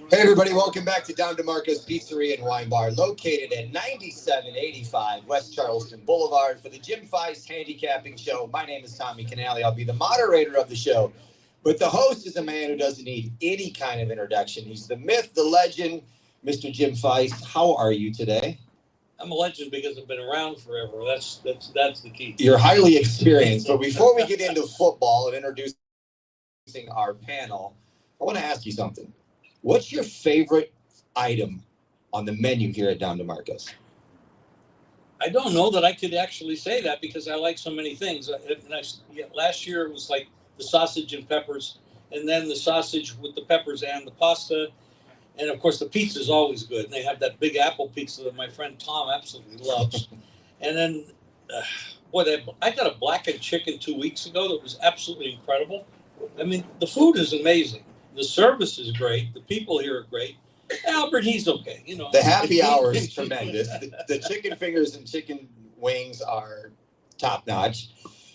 Hey everybody, welcome back to Don DeMarco's Pizzeria and Wine Bar, located at 9785 West Charleston Boulevard for the Jim Feist Handicapping Show. My name is Tommy Canale. I'll be the moderator of the show, but the host is a man who doesn't need any kind of introduction. He's the myth, the legend, Mr. Jim Feist. How are you today? I'm a legend because I've been around forever. That's the key. You're highly experienced, but before we get into football and introducing our panel, I want to ask you something. What's your favorite item on the menu here at Don DeMarco's? I don't know that I could actually say that because I like so many things. Last year it was like the sausage and peppers, and then the sausage with the peppers and the pasta. And, of course, the pizza is always good. And they have that big apple pizza that my friend Tom absolutely loves. And then, I got a blackened chicken 2 weeks ago that was absolutely incredible. I mean, the food is amazing. The service is great. The people here are great. Albert, he's okay. You know, the happy hour is tremendous. The chicken fingers and chicken wings are top notch.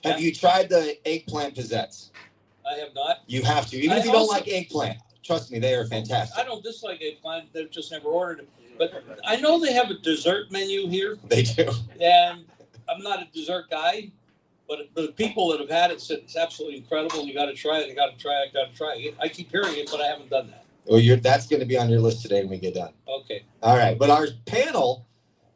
Have you tried the eggplant pizzettes? I have not. You have to, even if you don't like eggplant. Trust me, they are fantastic. I don't dislike eggplant. They've just never ordered it. But I know they have a dessert menu here. They do. And I'm not a dessert guy. But the people that have had it said it's absolutely incredible. You got to try it. You got to try it. Got to try it. I keep hearing it, but I haven't done that. Well, that's going to be on your list today when we get done. Okay. All right. But our panel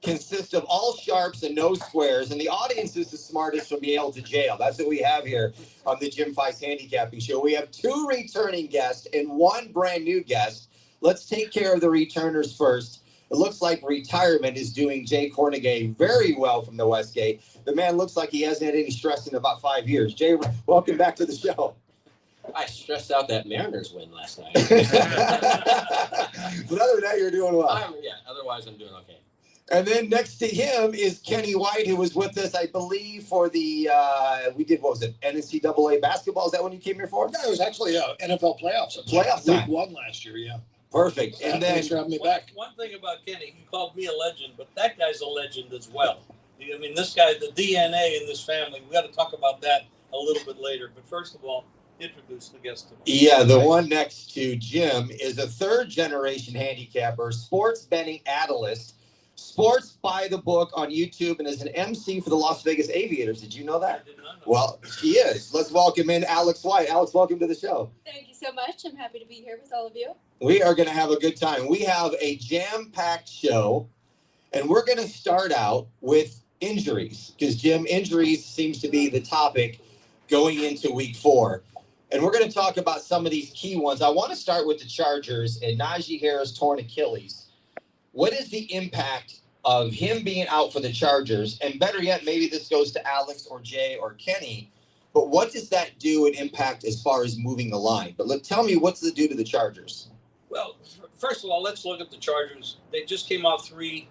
consists of all sharps and no squares, and the audience is the smartest from Yale to jail. That's what we have here on the Jim Feist Handicapping Show. We have 2 returning guests and 1 brand new guest. Let's take care of the returners first. It looks like retirement is doing Jay Kornegay very well from the Westgate. The man looks like he hasn't had any stress in about 5 years. Jay, welcome back to the show. I stressed out that Mariners win last night. But other than that, you're doing well. Otherwise I'm doing okay. And then next to him is Kenny White, who was with us, I believe, for the, what was it, NCAA basketball? Is that when you came here for? No, it was actually NFL playoffs. Playoff time. Week 1 last year, yeah. Perfect. And then thanks for having me back. One thing about Kenny, he called me a legend, but that guy's a legend as well. I mean, this guy, the DNA in this family, we got to talk about that a little bit later. But first of all, introduce the guest today. Yeah, the one next to Jim is a 3rd-generation handicapper, sports betting analyst, sports by the book on YouTube, and is an MC for the Las Vegas Aviators. Did you know that? I did not know. Well, she is. Let's welcome in Alex White. Alex, welcome to the show. Thank you so much. I'm happy to be here with all of you. We are going to have a good time. We have a jam-packed show, and we're going to start out with injuries because, Jim, injuries seems to be the topic going into week 4. And we're going to talk about some of these key ones. I want to start with the Chargers and Najee Harris torn Achilles. What is the impact of him being out for the Chargers? And better yet, maybe this goes to Alex or Jay or Kenny. But what does that do and impact as far as moving the line? But tell me, what's it do to the Chargers? Well, first of all, let's look at the Chargers. They just came off 3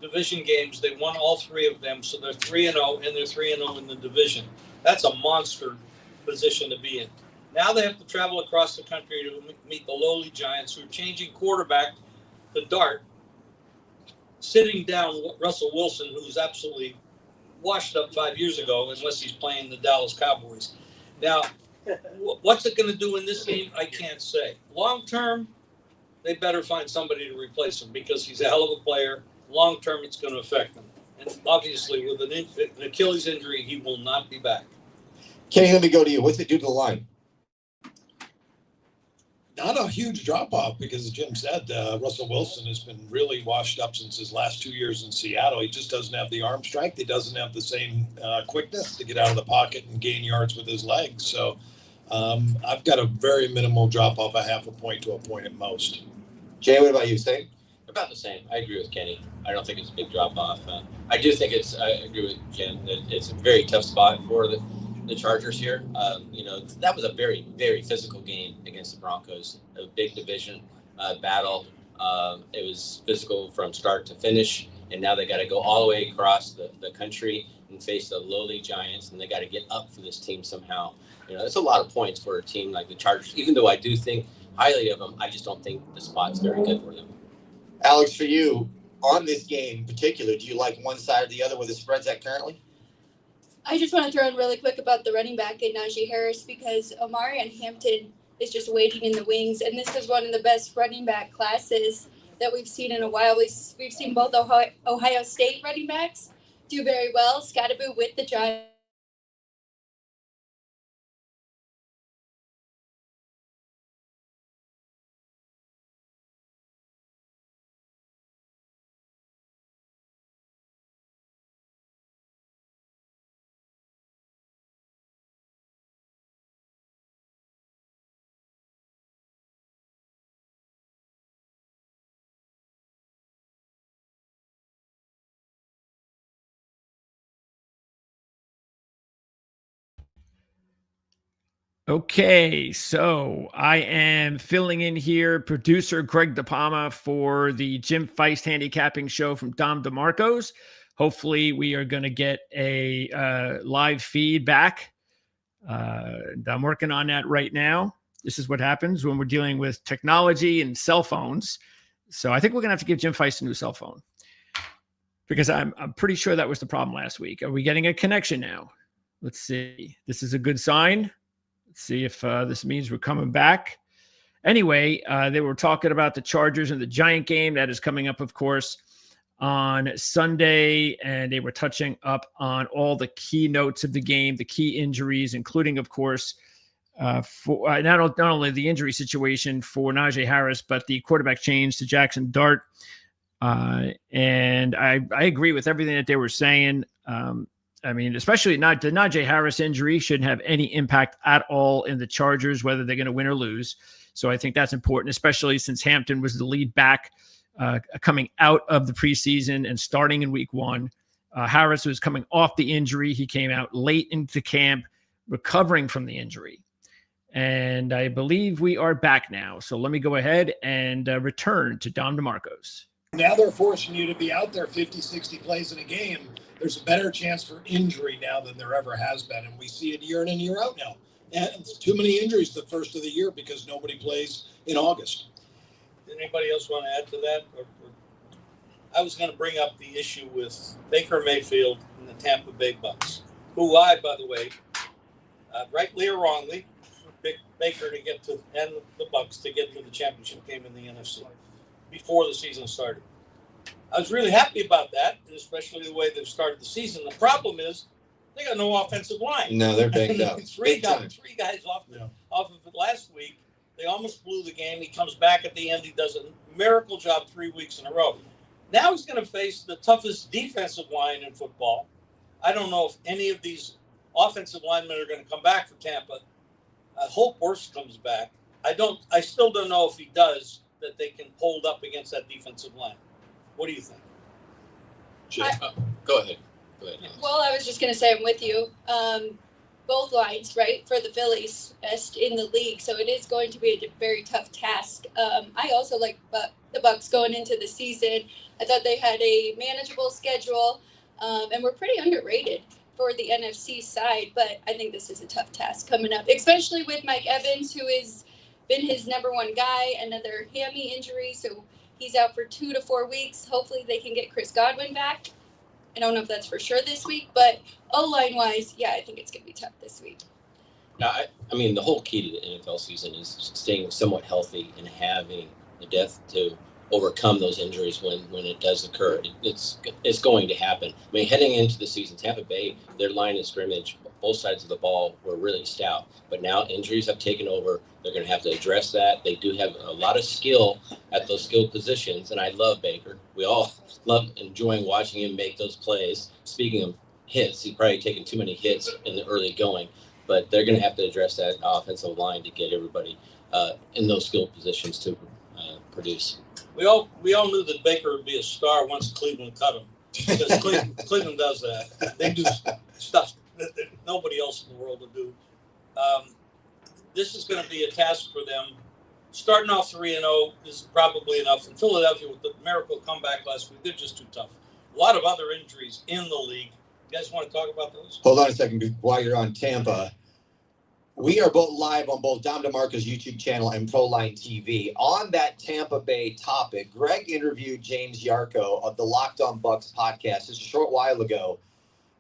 division games. They won all 3 of them, so they're 3-0, and they're 3-0 in the division. That's a monster position to be in. Now they have to travel across the country to meet the lowly Giants, who are changing quarterback to Dart, sitting down Russell Wilson, who's absolutely washed up 5 years ago, unless he's playing the Dallas Cowboys. Now, what's it going to do in this game? I can't say. Long term, they better find somebody to replace him because he's a hell of a player. Long term, it's going to affect him. And obviously, with an Achilles injury, he will not be back. Kenny, let me go to you. What's it do to the line? Not a huge drop-off because, as Jim said, Russell Wilson has been really washed up since his last 2 years in Seattle. He just doesn't have the arm strength. He doesn't have the same quickness to get out of the pocket and gain yards with his legs. So I've got a very minimal drop-off, a half a point to a point at most. Jay, what about you? Same? About the same. I agree with Kenny. I don't think it's a big drop-off. I do think I agree with Jim, that it's a very tough spot for the Chargers here. That was a very, very physical game against the Broncos, a big division battle. It was physical from start to finish, and now they got to go all the way across the country and face the lowly Giants, and they got to get up for this team somehow. It's a lot of points for a team like the Chargers. Even though I do think highly of them, I just don't think the spot's very good for them. Alex, for you, on this game in particular, do you like one side or the other where the spread's at currently? I just want to throw in really quick about the running back and Najee Harris because Omari and Hampton is just waiting in the wings. And this is one of the best running back classes that we've seen in a while. We've seen both Ohio State running backs do very well. Scottaboo with the Giants. Okay, so I am filling in here, producer Greg DePalma for the Jim Feist handicapping show from Dom DeMarco's. Hopefully, we are going to get a live feedback. I'm working on that right now. This is what happens when we're dealing with technology and cell phones. So I think we're going to have to give Jim Feist a new cell phone because I'm pretty sure that was the problem last week. Are we getting a connection now? Let's see. This is a good sign. Let's see if this means we're coming back. Anyway, they were talking about the Chargers and the Giant game that is coming up, of course, on Sunday, and they were touching up on all the key notes of the game, the key injuries, including, of course, for not only the injury situation for Najee Harris, but the quarterback change to Jackson Dart. And I agree with everything that they were saying. I mean, especially the Najee Harris injury shouldn't have any impact at all in the Chargers, whether they're going to win or lose. So I think that's important, especially since Hampton was the lead back coming out of the preseason and starting in week 1. Harris was coming off the injury. He came out late into camp, recovering from the injury. And I believe we are back now. So let me go ahead and return to Dom DeMarco's. Now they're forcing you to be out there 50, 60 plays in a game. There's a better chance for injury now than there ever has been. And we see it year in and year out now. And it's too many injuries the first of the year because nobody plays in August. Did anybody else want to add to that? I was going to bring up the issue with Baker Mayfield and the Tampa Bay Bucks, who I, by the way, rightly or wrongly, picked Baker to get to, and the Bucks to get to the championship game in the NFC before the season started. I was really happy about that, especially the way they've started the season. The problem is they got no offensive line. No, they're banged up. three guys off of it last week. They almost blew the game. He comes back at the end. He does a miracle job 3 weeks in a row. Now he's going to face the toughest defensive line in football. I don't know if any of these offensive linemen are going to come back for Tampa. I hope Worst comes back. I still don't know if he does, that they can hold up against that defensive line. What do you think? Go ahead. Well, I was just going to say I'm with you. Both lines, right, for the Phillies, best in the league. So it is going to be a very tough task. I also like the Bucks going into the season. I thought they had a manageable schedule and were pretty underrated for the NFC side. But I think this is a tough task coming up, especially with Mike Evans, who has been his number one guy, another hammy injury. So he's out for 2 to 4 weeks. Hopefully they can get Chris Godwin back. I don't know if that's for sure this week, but O-line wise, yeah, I think it's going to be tough this week. Now, I mean, the whole key to the NFL season is staying somewhat healthy and having the depth to overcome those injuries when it does occur. It's going to happen. I mean, heading into the season, Tampa Bay, their line of scrimmage, both sides of the ball were really stout. But now injuries have taken over. They're going to have to address that. They do have a lot of skill at those skilled positions, and I love Baker. We all love enjoying watching him make those plays. Speaking of hits, he's probably taken too many hits in the early going, but they're going to have to address that offensive line to get everybody in those skilled positions to produce. We all knew that Baker would be a star once Cleveland cut him, because Cleveland does that. They do stuff that nobody else in the world will do. This is going to be a task for them. Starting off 3-0 is probably enough. In Philadelphia, with the miracle comeback last week, they're just too tough. A lot of other injuries in the league. You guys want to talk about those? Hold on a second while you're on Tampa. We are both live on both Dom DeMarco's YouTube channel and ProLine TV. On that Tampa Bay topic, Greg interviewed James Yarko of the Locked On Bucks podcast just a short while ago,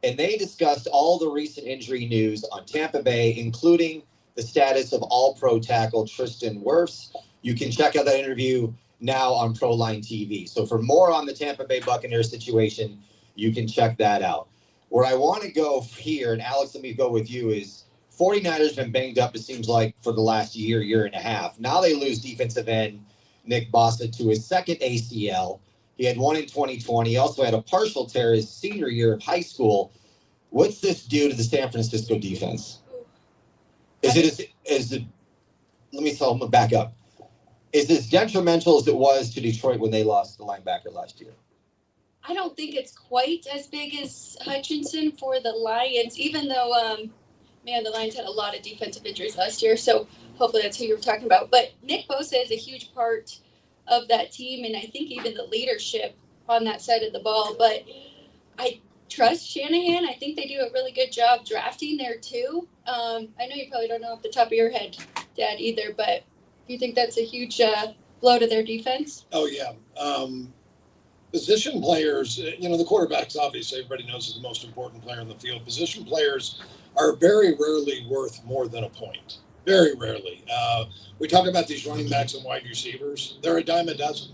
and they discussed all the recent injury news on Tampa Bay, including the status of all-pro tackle Tristan Wirfs. You can check out that interview now on ProLine TV. So for more on the Tampa Bay Buccaneers situation, you can check that out. Where I want to go here, and Alex, let me go with you, is 49ers been banged up, it seems like, for the last year and a half. Now they lose defensive end Nick Bosa to his second ACL. He had one in 2020. He also had a partial tear his senior year of high school. What's this do to the San Francisco defense? Let me back up. Is this detrimental as it was to Detroit when they lost the linebacker last year? I don't think it's quite as big as Hutchinson for the Lions, even though, the Lions had a lot of defensive injuries last year, so hopefully that's who you're talking about. But Nick Bosa is a huge part of that team, and I think even the leadership on that side of the ball. But I trust Shanahan. I think they do a really good job drafting there, too. I know you probably don't know off the top of your head, Dad, either, but do you think that's a huge blow to their defense? Oh, yeah. Position players, the quarterback's obviously everybody knows is the most important player in the field. Position players are very rarely worth more than a point. Very rarely. We talk about these running backs and wide receivers. They're a dime a dozen.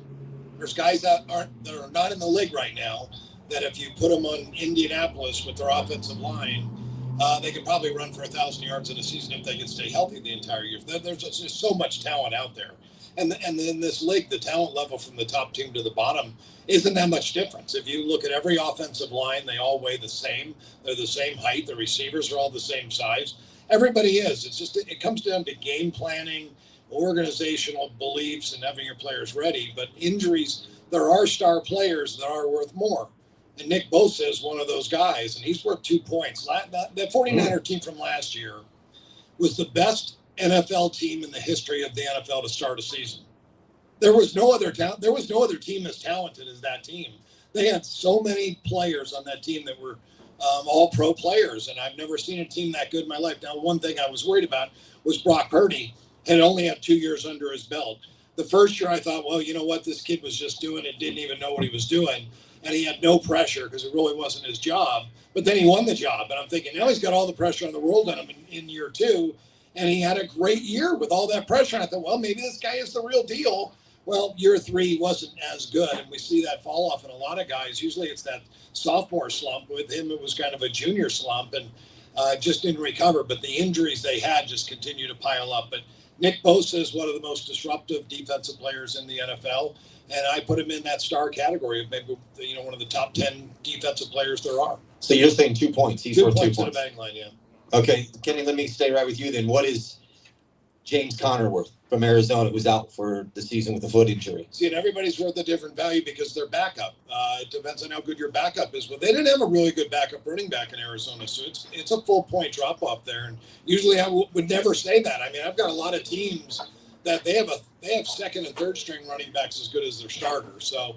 There's guys that are not in the league right now that if you put them on Indianapolis with their offensive line, they could probably run for 1,000 yards in a season if they could stay healthy the entire year. There's just so much talent out there. And in this league, the talent level from the top team to the bottom isn't that much difference. If you look at every offensive line, they all weigh the same. They're the same height. The receivers are all the same size. Everybody is. It's just it comes down to game planning, organizational beliefs, and having your players ready. But injuries, there are star players that are worth more. And Nick Bosa is one of those guys, and he's worth 2 points. That 49er team from last year was the best NFL team in the history of the NFL to start a season. There was no other team as talented as that team. They had so many players on that team that were all pro players, and I've never seen a team that good in my life. Now, one thing I was worried about was Brock Purdy had only had 2 years under his belt. The first year I thought, well, you know what, this kid was just doing it, didn't even know what he was doing, and he had no pressure because it really wasn't his job. But then he won the job, and I'm thinking, now he's got all the pressure in the world on him in year two, and he had a great year with all that pressure. And I thought, well, maybe this guy is the real deal. Well, year three wasn't as good, and we see that fall off in a lot of guys. Usually it's that sophomore slump. With him, it was kind of a junior slump, and just didn't recover. But the injuries they had just continue to pile up. But Nick Bosa is one of the most disruptive defensive players in the NFL, and I put him in that star category of maybe one of the top 10 defensive players there are. So you're saying 2 points. He's worth 2 points. In the betting line, yeah. Okay, Kenny, let me stay right with you then. What is James Conner worth from Arizona, who's out for the season with a foot injury? See, and everybody's worth a different value because they're backup. It depends on how good your backup is. But they didn't have a really good backup running back in Arizona, so it's a full point drop off there. And usually I would never say that. I mean, I've got a lot of teams that they have second and third string running backs as good as their starter. So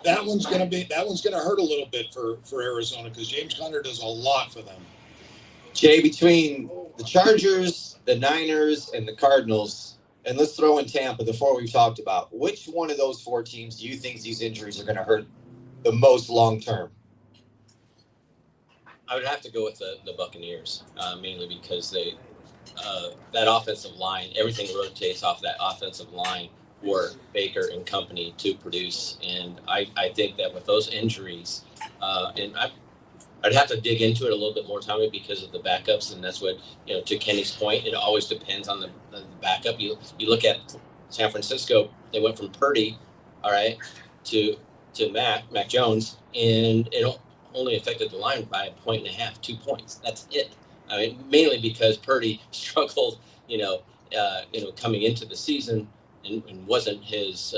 that one's gonna hurt a little bit for Arizona because James Conner does a lot for them. Jay, between the Chargers, the Niners, and the Cardinals, and let's throw in Tampa, the four we've talked about, which one of those four teams do you think these injuries are going to hurt the most long term? I would have to go with the Buccaneers, mainly because they that offensive line, everything rotates off that offensive line for Baker and company to produce. And I think that with those injuries, and I'd have to dig into it a little bit more, Tommy, because of the backups, and that's what, to Kenny's point, it always depends on the backup. You look at San Francisco, they went from Purdy, all right, to Mac Jones, and it only affected the line by 1.5, 2 points. That's it. I mean, mainly because Purdy struggled, coming into the season and wasn't his,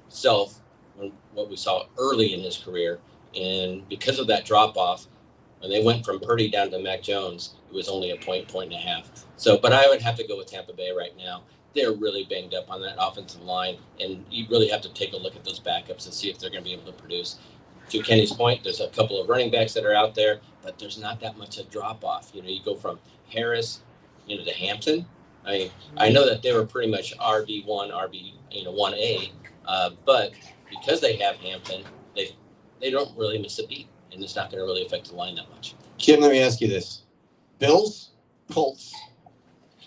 self when what we saw early in his career. And because of that drop off, when they went from Purdy down to Mac Jones, it was only a point and a half. So, but I would have to go with Tampa Bay right now. They're really banged up on that offensive line, and you really have to take a look at those backups and see if they're going to be able to produce. To Kenny's point, there's a couple of running backs that are out there, but there's not that much a drop off. You go from Harris, to Hampton. I mean, I know that they were pretty much RB1, 1A, but because they have Hampton, they don't really miss a beat, and it's not going to really affect the line that much. Jim, let me ask you this. Bills, Colts.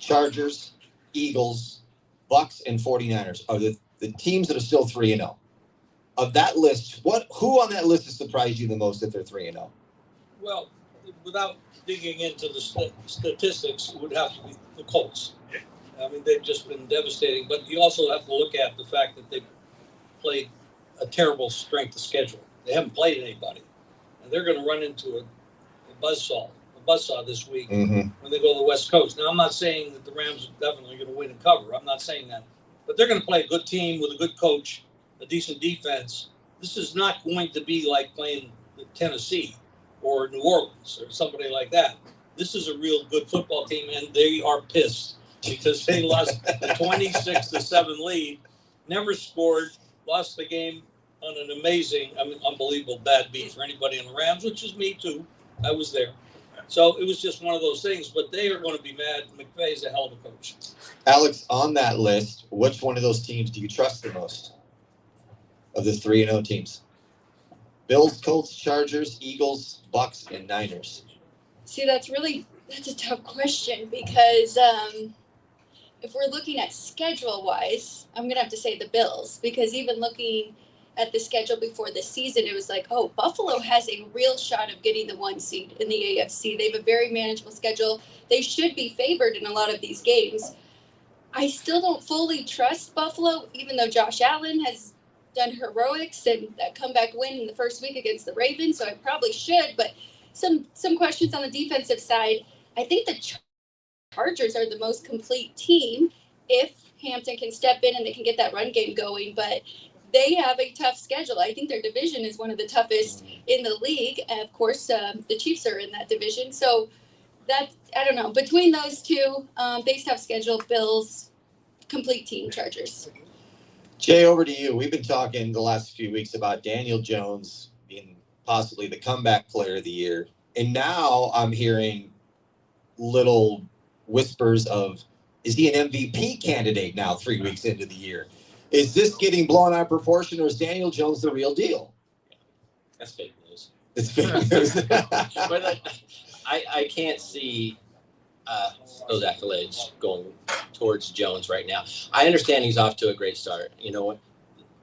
Chargers, Eagles, Bucks, and 49ers are the teams that are still 3-0. Of that list, who on that list has surprised you the most if they're 3-0? Well, without digging into the statistics, it would have to be the Colts. I mean, they've just been devastating. But you also have to look at the fact that they played a terrible strength of schedule. They haven't played anybody. And they're going to run into a buzzsaw this week when they go to the West Coast. Now, I'm not saying that the Rams are definitely going to win and cover. I'm not saying that. But they're going to play a good team with a good coach, a decent defense. This is not going to be like playing Tennessee or New Orleans or somebody like that. This is a real good football team, and they are pissed because they lost a 26-7 lead, never scored, lost the game on an amazing, unbelievable bad beat for anybody in the Rams, which is me too. I was there. So it was just one of those things, but they are going to be mad. McVay is a hell of a coach. Alex, on that list, which one of those teams do you trust the most of the 3-0 teams? Bills, Colts, Chargers, Eagles, Bucks, and Niners. See, that's a tough question because if we're looking at schedule-wise, I'm going to have to say the Bills because even looking at the schedule before the season, it was like, oh, Buffalo has a real shot of getting the 1 seed in the AFC. They have a very manageable schedule. They should be favored in a lot of these games. I still don't fully trust Buffalo, even though Josh Allen has done heroics and that comeback win in the first week against the Ravens, so I probably should. But some questions on the defensive side. I think the Chargers are the most complete team if Hampton can step in and they can get that run game going. But they have a tough schedule. I think their division is one of the toughest in the league. And of course, the Chiefs are in that division. So I don't know. Between those two, they tough schedule, Bills, complete team, Chargers. Jay, over to you. We've been talking the last few weeks about Daniel Jones being possibly the comeback player of the year. And now I'm hearing little whispers of, is he an MVP candidate now 3 weeks into the year? Is this getting blown out of proportion, or is Daniel Jones the real deal? That's fake news. It's fake news. But I can't see those accolades going towards Jones right now. I understand he's off to a great start. You know what?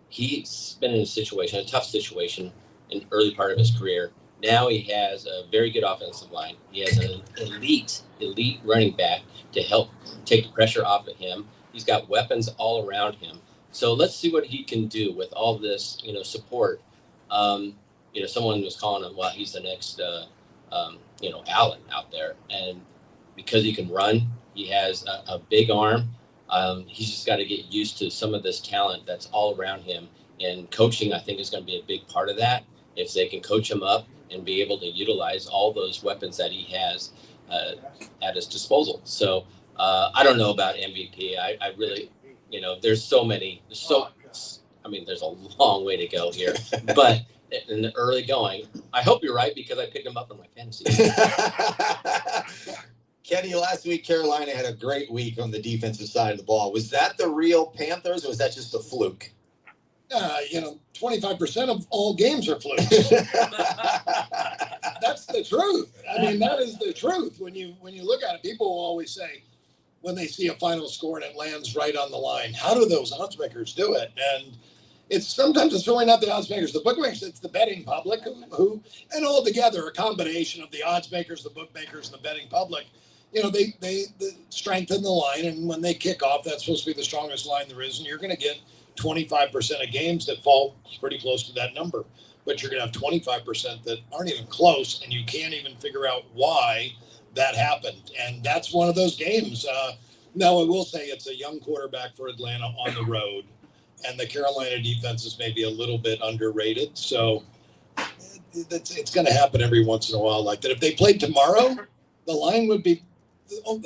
He's been in a tough situation in the early part of his career. Now he has a very good offensive line. He has an elite running back to help take the pressure off of him. He's got weapons all around him. So let's see what he can do with all this, support. Someone was calling him, well, he's the next, Allen out there. And because he can run, he has a big arm. He's just got to get used to some of this talent that's all around him. And coaching, I think, is going to be a big part of that. If they can coach him up and be able to utilize all those weapons that he has at his disposal. So I don't know about MVP. I really, there's a long way to go here. But in the early going, I hope you're right because I picked him up in my fantasy. Kenny, last week, Carolina had a great week on the defensive side of the ball. Was that the real Panthers, or was that just a fluke? 25% of all games are flukes. That's the truth. I mean, that is the truth. When you look at it, people will always say, when they see a final score and it lands right on the line, how do those odds makers do it? And sometimes it's really not the odds makers, the bookmakers, it's the betting public who and all together, a combination of the odds makers, the bookmakers, and the betting public, they strengthen the line. And when they kick off, that's supposed to be the strongest line there is. And you're going to get 25% of games that fall pretty close to that number, but you're going to have 25% that aren't even close, and you can't even figure out why that happened. And that's one of those games. Now, I will say it's a young quarterback for Atlanta on the road, and the Carolina defense is maybe a little bit underrated. So it's going to happen every once in a while like that. If they played tomorrow, the line would be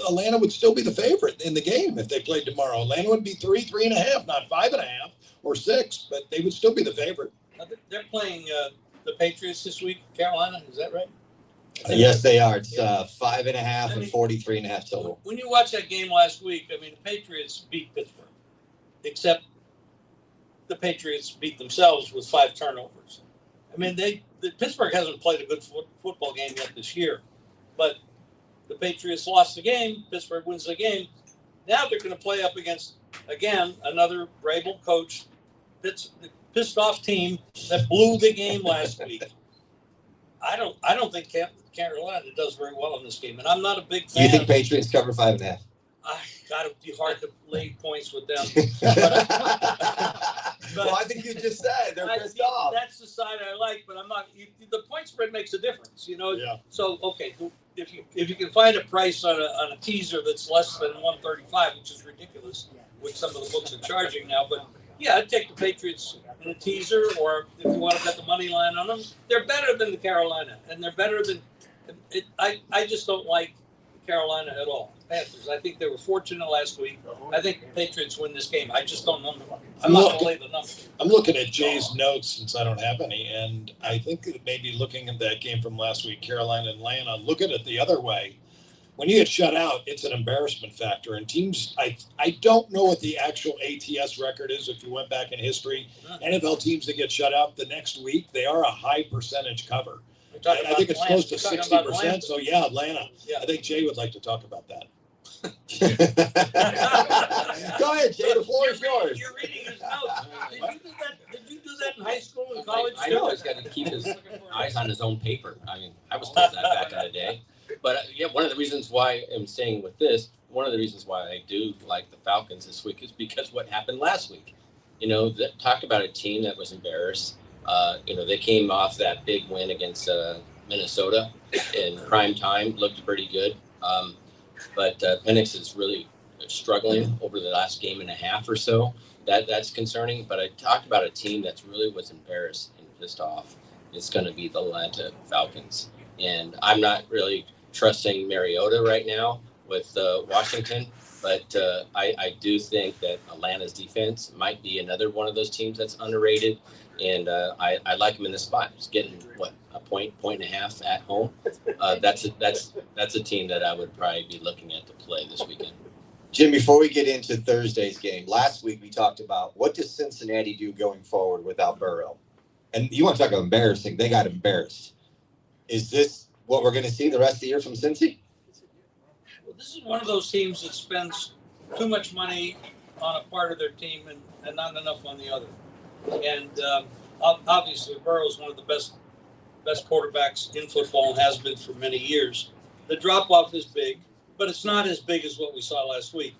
Atlanta would still be the favorite in the game if they played tomorrow. Atlanta would be 3.5, not 5.5 or 6, but they would still be the favorite. They're playing the Patriots this week, Carolina. Is that right? Yes, they are. It's 5.5 and 43.5 total. When you watch that game last week, the Patriots beat Pittsburgh, except the Patriots beat themselves with 5 turnovers. Pittsburgh hasn't played a good football game yet this year, but the Patriots lost the game. Pittsburgh wins the game. Now they're going to play up against, again, another Vrabel coach, pissed off team that blew the game last week. I don't think Carolina does very well in this game, and I'm not a big fan. You think Patriots cover 5.5? I gotta be hard to lay points with them. Well, I think you just said they're pissed off. That's the side I like, but I'm not. The point spread makes a difference, Yeah. So okay, if you can find a price on a teaser that's less than 135, which is ridiculous, which some of the books are charging now, but yeah, I'd take the Patriots in a teaser, or if you want to bet the money line on them, they're better than the Carolina, and they're better than. I just don't like Carolina at all. Panthers. I think they were fortunate last week. I think the Patriots win this game. I just don't know. I'm not going to lay the number. I'm looking at Jay's notes since I don't have any, and I think that maybe looking at that game from last week, Carolina and Atlanta, look at it the other way. When you get shut out, it's an embarrassment factor. And teams, I don't know what the actual ATS record is if you went back in history. NFL teams that get shut out the next week, they are a high percentage cover. I think it's close to 60%. So, yeah, Atlanta. Yeah. I think Jay would like to talk about that. Go ahead, Jay. The floor is yours. You're reading his notes. Did you do that in high school and college? I know he's got to keep his eyes on his own paper. I mean, I was told that back in the day. But yeah, one of the reasons why I'm staying with this, one of the reasons why I do like the Falcons this week is because what happened last week. Talk about a team that was embarrassed. They came off that big win against Minnesota in prime time, looked pretty good. But Penix is really struggling over the last game and a half or so. That's concerning. But I talked about a team that's really was embarrassed and pissed off. It's going to be the Atlanta Falcons. And I'm not really trusting Mariota right now with Washington. But I do think that Atlanta's defense might be another one of those teams that's underrated. And I like him in this spot. He's getting a point and a half at home. That's a team that I would probably be looking at to play this weekend. Jim, before we get into Thursday's game, last week we talked about what does Cincinnati do going forward without Burrow? And you want to talk about embarrassing? They got embarrassed. Is this what we're going to see the rest of the year from Cincy? Well, this is one of those teams that spends too much money on a part of their team and not enough on the other. And obviously, Burrow is one of the best quarterbacks in football and has been for many years. The drop-off is big, but it's not as big as what we saw last week.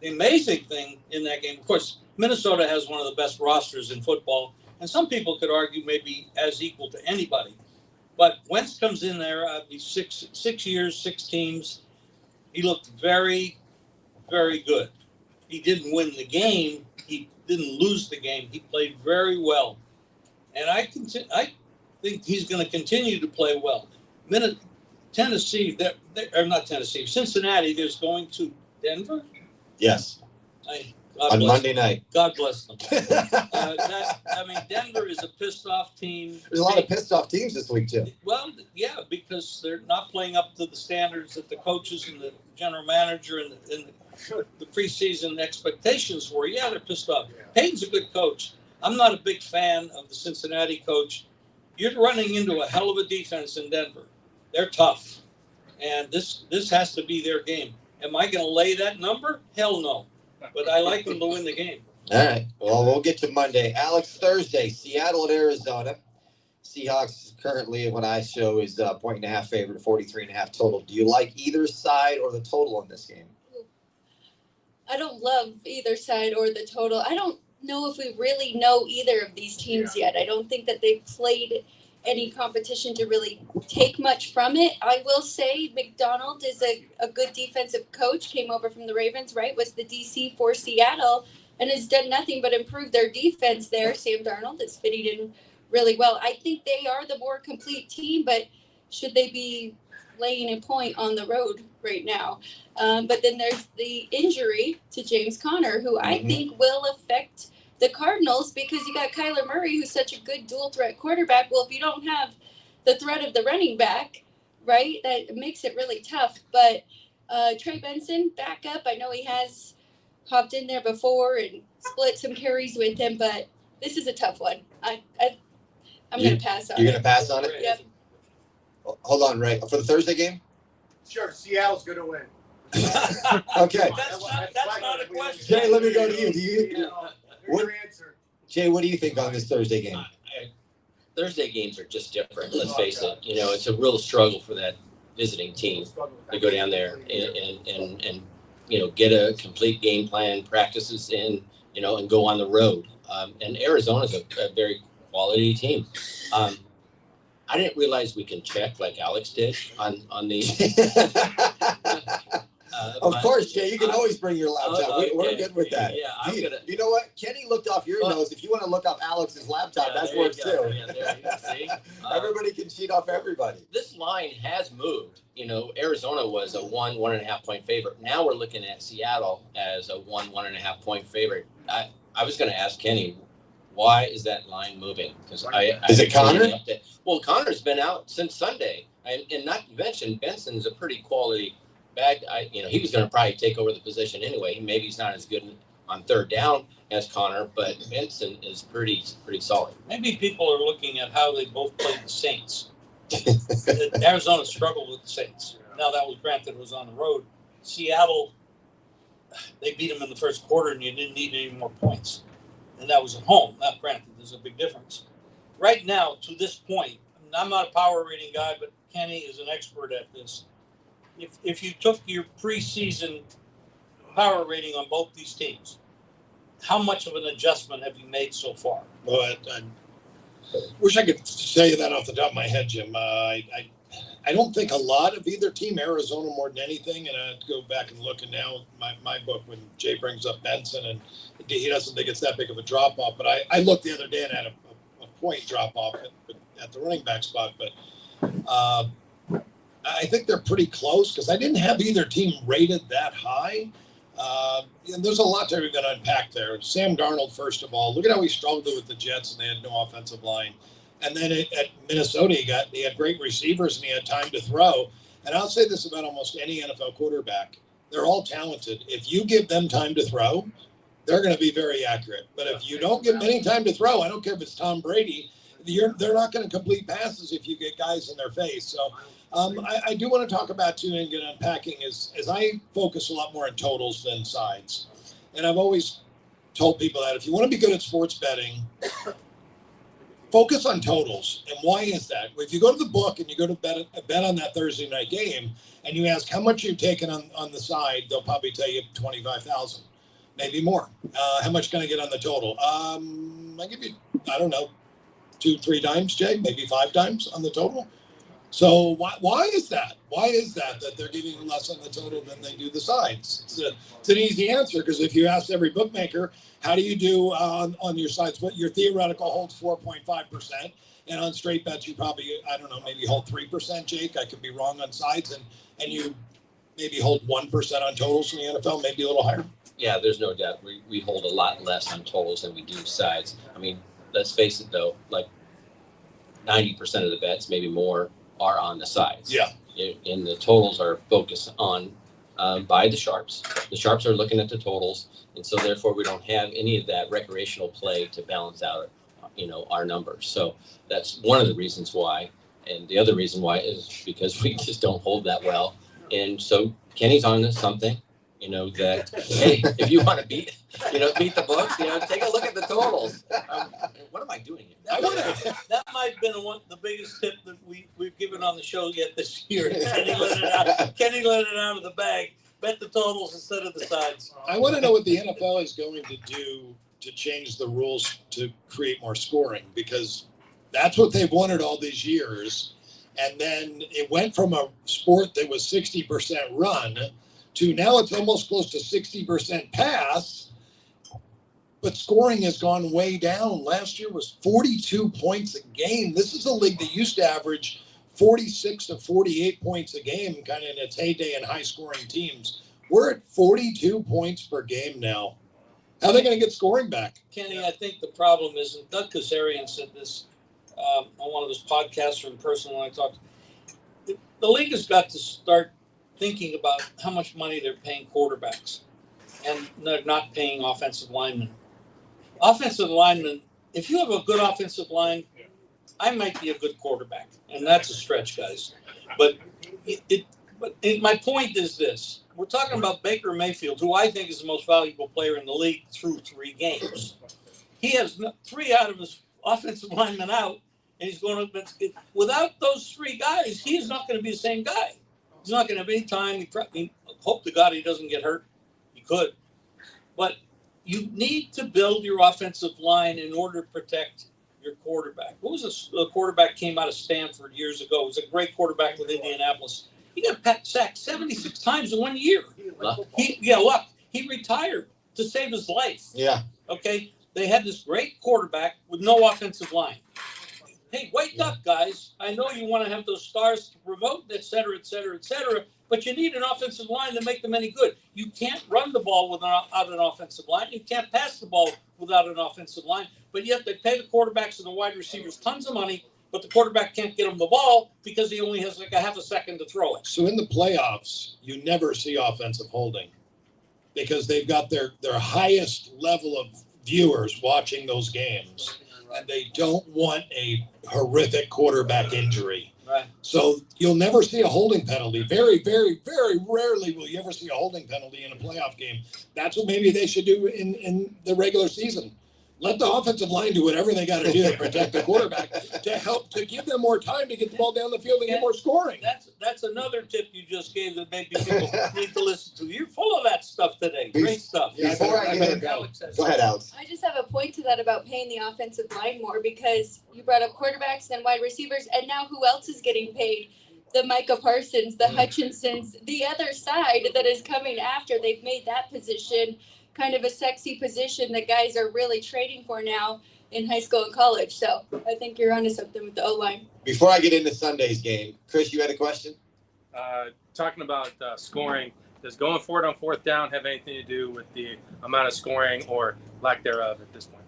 The amazing thing in that game, of course, Minnesota has one of the best rosters in football, and some people could argue maybe as equal to anybody. But Wentz comes in there, 6 years, 6 teams. He looked very, very good. He didn't win the game. He didn't lose the game. He played very well. And I think he's going to continue to play well. Cincinnati, there's going to Denver. Yes. On Monday night. God bless them. Denver is a pissed off team. There's a lot of pissed off teams this week, Jim. Well, yeah, because they're not playing up to the standards that the coaches and the general manager and the preseason expectations were. Yeah, they're pissed off. Payton's a good coach. I'm not a big fan of the Cincinnati coach. You're running into a hell of a defense in Denver. They're tough. And this has to be their game. Am I going to lay that number? Hell no. But I like them to win the game. All right. Well, we'll get to Monday. Alex, Thursday, Seattle at Arizona. Seahawks currently, what I show is 1.5 favorite, 43.5 total. Do you like either side or the total in this game? I don't love either side or the total. I don't know if we really know either of these teams yet. I don't think that they've played any competition to really take much from it. I will say McDonald is a good defensive coach, came over from the Ravens, right? Was the DC for Seattle and has done nothing but improve their defense there. Sam Darnold is fitting in really well. I think they are the more complete team, but should they be laying a point on the road right now? But then there's the injury to James Conner, who I think will affect the Cardinals because you got Kyler Murray, who's such a good dual threat quarterback. Well, if you don't have the threat of the running back, right, that makes it really tough. But Trey Benson, back up. I know he has hopped in there before and split some carries with him, but this is a tough one. I'm going to pass on it. You're going to pass on it? Yep. Hold on, Ray. For the Thursday game? Sure, Seattle's going to win. Okay. That's not a question. Jay, let me go to you. Jay, what do you think on this Thursday game? Thursday games are just different. Let's face it. It's a real struggle for that visiting team to go down there and get a complete game plan, practices in, and go on the road. And Arizona's a very quality team. I didn't realize we can check like Alex did on the. Of course, Jay, you can always bring your laptop. Okay. We're good with that. Yeah, You know what? Kenny looked off your nose. If you want to look up Alex's laptop, that works too. Yeah, there you go. See? Everybody can cheat off everybody. This line has moved. Arizona was a 1.5 point favorite. Now we're looking at Seattle as a 1.5 point favorite. I was going to ask Kenny, why is that line moving? Because Is it Connor? Well, Connor's been out since Sunday, and not to mention Benson's a pretty quality back. He was going to probably take over the position anyway. Maybe he's not as good on third down as Connor, but Benson is pretty solid. Maybe people are looking at how they both played the Saints. Arizona struggled with the Saints. Now that was granted, it was on the road. Seattle, they beat them in the first quarter, and you didn't need any more points. And that was at home. Now, granted, there's a big difference. Right now, to this point, I'm not a power rating guy, but Kenny is an expert at this. If you took your preseason power rating on both these teams, how much of an adjustment have you made so far? Well, I wish I could say that off the top of my head, Jim. I don't think a lot of either team, Arizona more than anything, and I'd go back and look, and now my book when Jay brings up Benson, and he doesn't think it's that big of a drop-off, but I looked the other day and had a point drop-off at the running back spot, but I think they're pretty close because I didn't have either team rated that high. And there's a lot that we're going to unpack there. Sam Darnold, first of all, look at how he struggled with the Jets and they had no offensive line. And then at Minnesota, he had great receivers and he had time to throw. And I'll say this about almost any NFL quarterback. They're all talented. If you give them time to throw, they're going to be very accurate. But if you don't give them any time to throw, I don't care if it's Tom Brady, they're not going to complete passes if you get guys in their face. So I do want to talk about, too, and get unpacking, as I focus a lot more on totals than sides. And I've always told people that if you want to be good at sports betting, focus on totals. And why is that? If you go to the book and you go to bet on that Thursday night game and you ask how much you're taking on the side, they'll probably tell you $25,000, maybe more. How much can I get on the total? I give you, I don't know, 2-3 times, Jay, maybe 5 times on the total. So why is that? Why is that they're giving less on the total than they do the sides? It's an easy answer, because if you ask every bookmaker, how do you do on your sides? But your theoretical holds 4.5%, and on straight bets you probably, I don't know, maybe hold 3%, Jake. I could be wrong on sides, and you maybe hold 1% on totals in the NFL, maybe a little higher. Yeah, there's no doubt. We hold a lot less on totals than we do sides. I mean, let's face it though, like 90% of the bets, maybe more, are on the sides. Yeah. And the totals are focused on by the sharps. The sharps are looking at the totals, and so therefore we don't have any of that recreational play to balance out, our numbers. So that's one of the reasons why. And the other reason why is because we just don't hold that well. And so Kenny's on to something, that, hey, if you want to beat the books, take a look at the totals. What am I doing here? That might have been the biggest tip that we've given on the show yet this year. Kenny let it out of the bag. Bet the totals instead of the sides. I want to know what the NFL is going to do to change the rules to create more scoring, because that's what they've wanted all these years. And then it went from a sport that was 60% run to now it's almost close to 60% pass, but scoring has gone way down. Last year was 42 points a game. This is a league that used to average 46 to 48 points a game, kind of in its heyday in high-scoring teams. We're at 42 points per game now. How are they going to get scoring back? Kenny, I think the problem is, and Doug Kazarian said this on one of his podcasts or in person when I talked, the league has got to start thinking about how much money they're paying quarterbacks, and they're not paying offensive linemen. Offensive linemen, if you have a good offensive line, I might be a good quarterback, and that's a stretch, guys. But my point is this: we're talking about Baker Mayfield, who I think is the most valuable player in the league through 3 games. He has 3 out of his offensive linemen out, and he's going to. Without those 3 guys, he is not going to be the same guy. He's not going to have any time. He hope to God he doesn't get hurt. He could, but you need to build your offensive line in order to protect your quarterback. Who was a quarterback came out of Stanford years ago? He was a great quarterback with Indianapolis. He got sacked 76 times in 1 year. Luck. He retired to save his life. Yeah. Okay. They had this great quarterback with no offensive line. Hey, wake up, guys. I know you want to have those stars to promote, et cetera, but you need an offensive line to make them any good. You can't run the ball without an offensive line. You can't pass the ball without an offensive line. But yet they pay the quarterbacks and the wide receivers tons of money, but the quarterback can't get them the ball because he only has like a half a second to throw it. So in the playoffs, you never see offensive holding because they've got their highest level of viewers watching those games, and they don't want a horrific quarterback injury. Right. So you'll never see a holding penalty. Very, very, very rarely will you ever see a holding penalty in a playoff game. That's what maybe they should do in the regular season. Let the offensive line do whatever they got to do to protect the quarterback to give them more time to get the ball down the field and get more scoring. That's another tip you just gave that maybe people need to listen to. You're full of that stuff today. Great stuff. Before I get go ahead, Alex. I just have a point to that about paying the offensive line more because you brought up quarterbacks and wide receivers, and now who else is getting paid? The Micah Parsons, the Hutchinsons, the other side that is coming after. They've made that position kind of a sexy position that guys are really trading for now in high school and college. So I think you're onto something with the O-line. Before I get into Sunday's game, Chris, you had a question? Talking about scoring, does going for it on 4th down have anything to do with the amount of scoring or lack thereof at this point?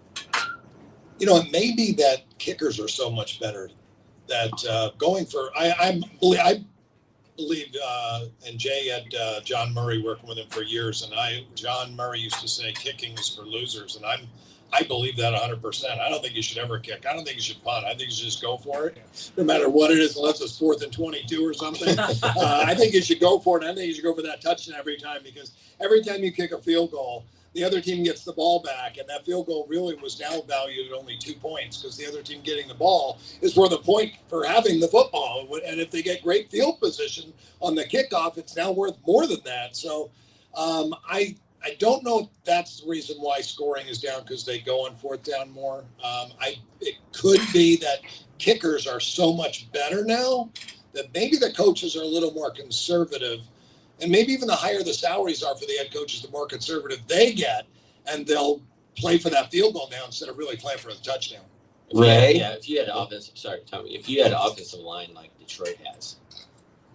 You know, it may be that kickers are so much better that going for I believe and Jay had John Murray working with him for years, and John Murray used to say kicking is for losers, and I believe that 100%. I don't think you should ever kick. I don't think you should punt. I think you should just go for it, no matter what it is, unless it's 4th and 22 or something. I think you should go for it. I think you should go for that touchdown every time, because every time you kick a field goal, the other team gets the ball back, and that field goal really was now valued at only 2 points because the other team getting the ball is worth a point for having the football. And if they get great field position on the kickoff, it's now worth more than that. So I don't know if that's the reason why scoring is down, because they go on 4th down more. It could be that kickers are so much better now that maybe the coaches are a little more conservative. And maybe even the higher the salaries are for the head coaches, the more conservative they get, and they'll play for that field goal now instead of really playing for a touchdown. Ray? Yeah, if you had Tommy, if you had an offensive line like Detroit has,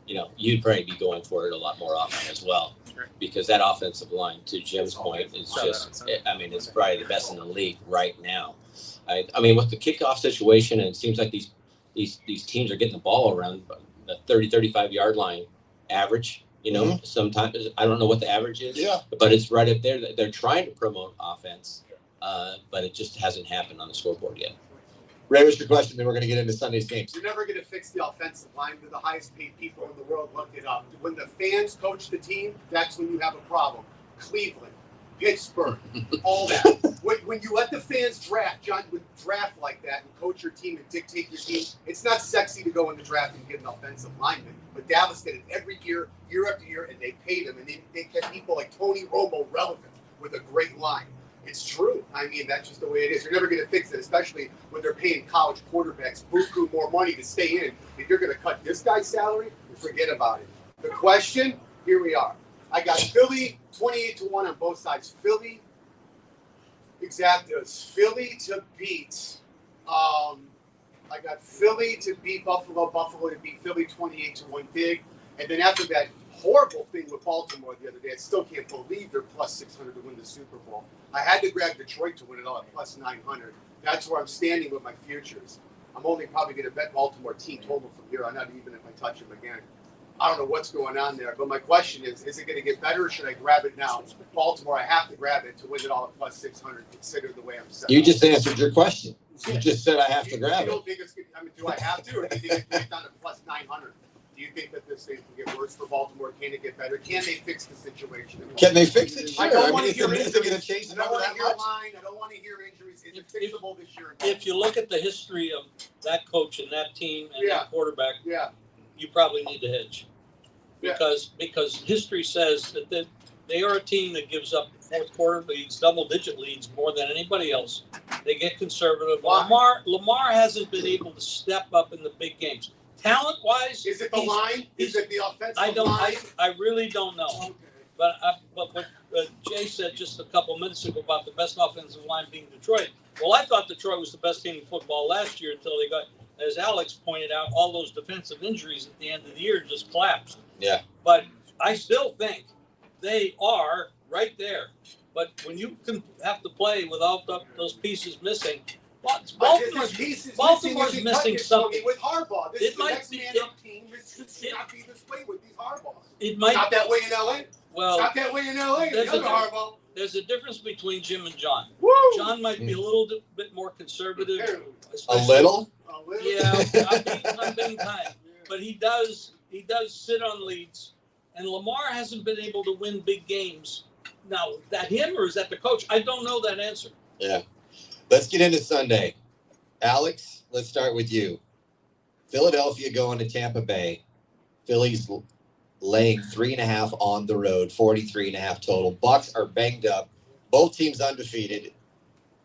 you'd probably be going for it a lot more often as well, because that offensive line, to Jim's point, is just, it's probably the best in the league right now. I mean, with the kickoff situation, and it seems like these teams are getting the ball around the 30, 35-yard line average. Sometimes I don't know what the average is, but it's right up there. They're trying to promote offense, but it just hasn't happened on the scoreboard yet. Ray, what's your question? Then we're going to get into Sunday's games. You're never going to fix the offensive line. They're the highest paid people in the world. Look it up. When the fans coach the team, that's when you have a problem. Cleveland, Pittsburgh, all that. When you let the fans draft, John would draft like that and coach your team and dictate your team. It's not sexy to go in the draft and get an offensive lineman. But Dallas did it every year, year after year, and they paid them. And they kept people like Tony Romo relevant with a great line. It's true. I mean, that's just the way it is. You're never going to fix it, especially when they're paying college quarterbacks buku more money to stay in. If you're going to cut this guy's salary, forget about it. The question, here we are. I got Philly 28-1 on both sides. Philly, exactos. Philly to beat. I got Philly to beat Buffalo. Buffalo to beat Philly 28-1 big. And then after that horrible thing with Baltimore the other day, I still can't believe they're plus 600 to win the Super Bowl. I had to grab Detroit to win it all at plus 900. That's where I'm standing with my futures. I'm only probably going to bet Baltimore team total from here on out, even if I touch them again. I don't know what's going on there, but my question is it going to get better, or should I grab it now? Baltimore, I have to grab it to win it all at plus 600, consider the way I'm set. You just answered your question. You just said I have to grab it. Do I have to, or do you think it's down to plus 900? Do you think that this thing can get worse for Baltimore? Can it get better? Can they fix the situation? Can they fix it? Sure. I don't I want mean, to hear is it going to injuries. change the I don't number want that to hear much? line. I don't want to hear injuries. Is it fixable this year? If you look at the history of that coach and that team and Yeah. that quarterback, Yeah. you probably need to hedge. Yeah. Because history says that they are a team that gives up fourth quarter leads, double-digit leads more than anybody else. They get conservative. Why? Lamar hasn't been able to step up in the big games. Talent-wise, Is it the line? Is it the offensive I line? really don't know. Okay. But what Jay said just a couple minutes ago about the best offensive line being Detroit. Well, I thought Detroit was the best team in football last year until they got, as Alex pointed out, all those defensive injuries at the end of the year just collapsed. Yeah. But I still think they are right there. But when you can have to play without those pieces missing, Baltimore's missing something. With Harbaugh, this It is the might next be- man up team. This should not be this way with these Harbaugh. It It's might. not that way in LA. It's Well, not that way in LA. The there's other a- Harbaugh. there's a difference between Jim and John. Woo! John might be a little bit more conservative. Dude, A especially- little? a little- Yeah, I'm being kind. But he does sit on leads, and Lamar hasn't been able to win big games. Now, is that him or is that the coach? I don't know that answer. Yeah. Let's get into Sunday. Alex, let's start with you. Philadelphia going to Tampa Bay. Phillies laying 3.5 on the road, 43.5 total. Bucks are banged up. Both teams undefeated.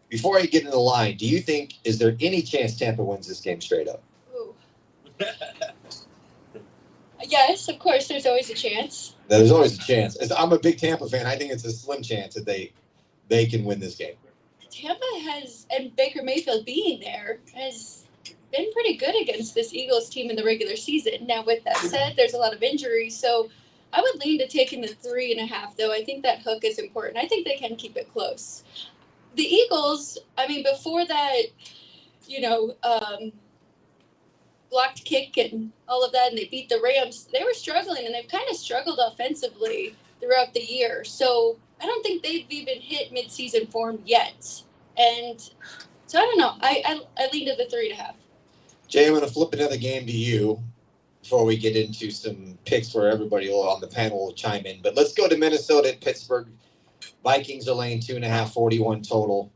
Before I get into the line, is there any chance Tampa wins this game straight up? Ooh. Yes, of course, there's always a chance. There's always a chance. I'm a big Tampa fan. I think it's a slim chance that they can win this game. Tampa has, and Baker Mayfield being there, has been pretty good against this Eagles team in the regular season. Now, with that said, there's a lot of injuries, so I would lean to taking the 3.5, though. I think that hook is important. I think they can keep it close. The Eagles, I mean, before that, blocked kick and all of that, and they beat the Rams, they were struggling, and they've kind of struggled offensively throughout the year. So I don't think they've even hit midseason form yet. And so I don't know. I lean to the 3.5. Jay, I'm going to flip another game to you before we get into some picks where everybody on the panel will chime in. But let's go to Minnesota at Pittsburgh. Vikings are laying 2.5, 41 total.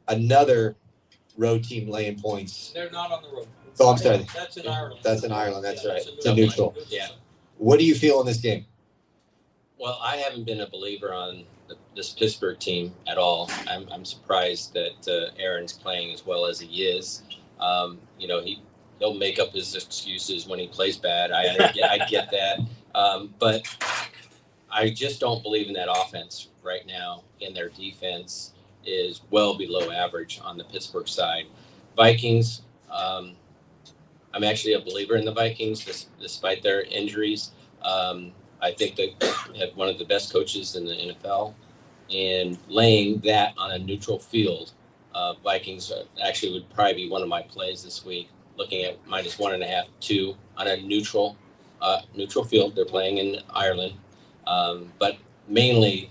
Another road team laying points. They're not on the road. Oh, I'm sorry. That's in Ireland. That's in Ireland. That's right. That's It's a neutral. Yeah. What do you feel in this game? Well, I haven't been a believer on this Pittsburgh team at all. I'm surprised that Aaron's playing as well as he is. He'll make up his excuses when he plays bad. I get that, but I just don't believe in that offense right now. And their defense is well below average on the Pittsburgh side. Vikings. I'm actually a believer in the Vikings, despite their injuries. I think they have one of the best coaches in the NFL, and laying that on a neutral field, Vikings actually would probably be one of my plays this week. Looking at -1.5, 2 on a neutral field. They're playing in Ireland, but mainly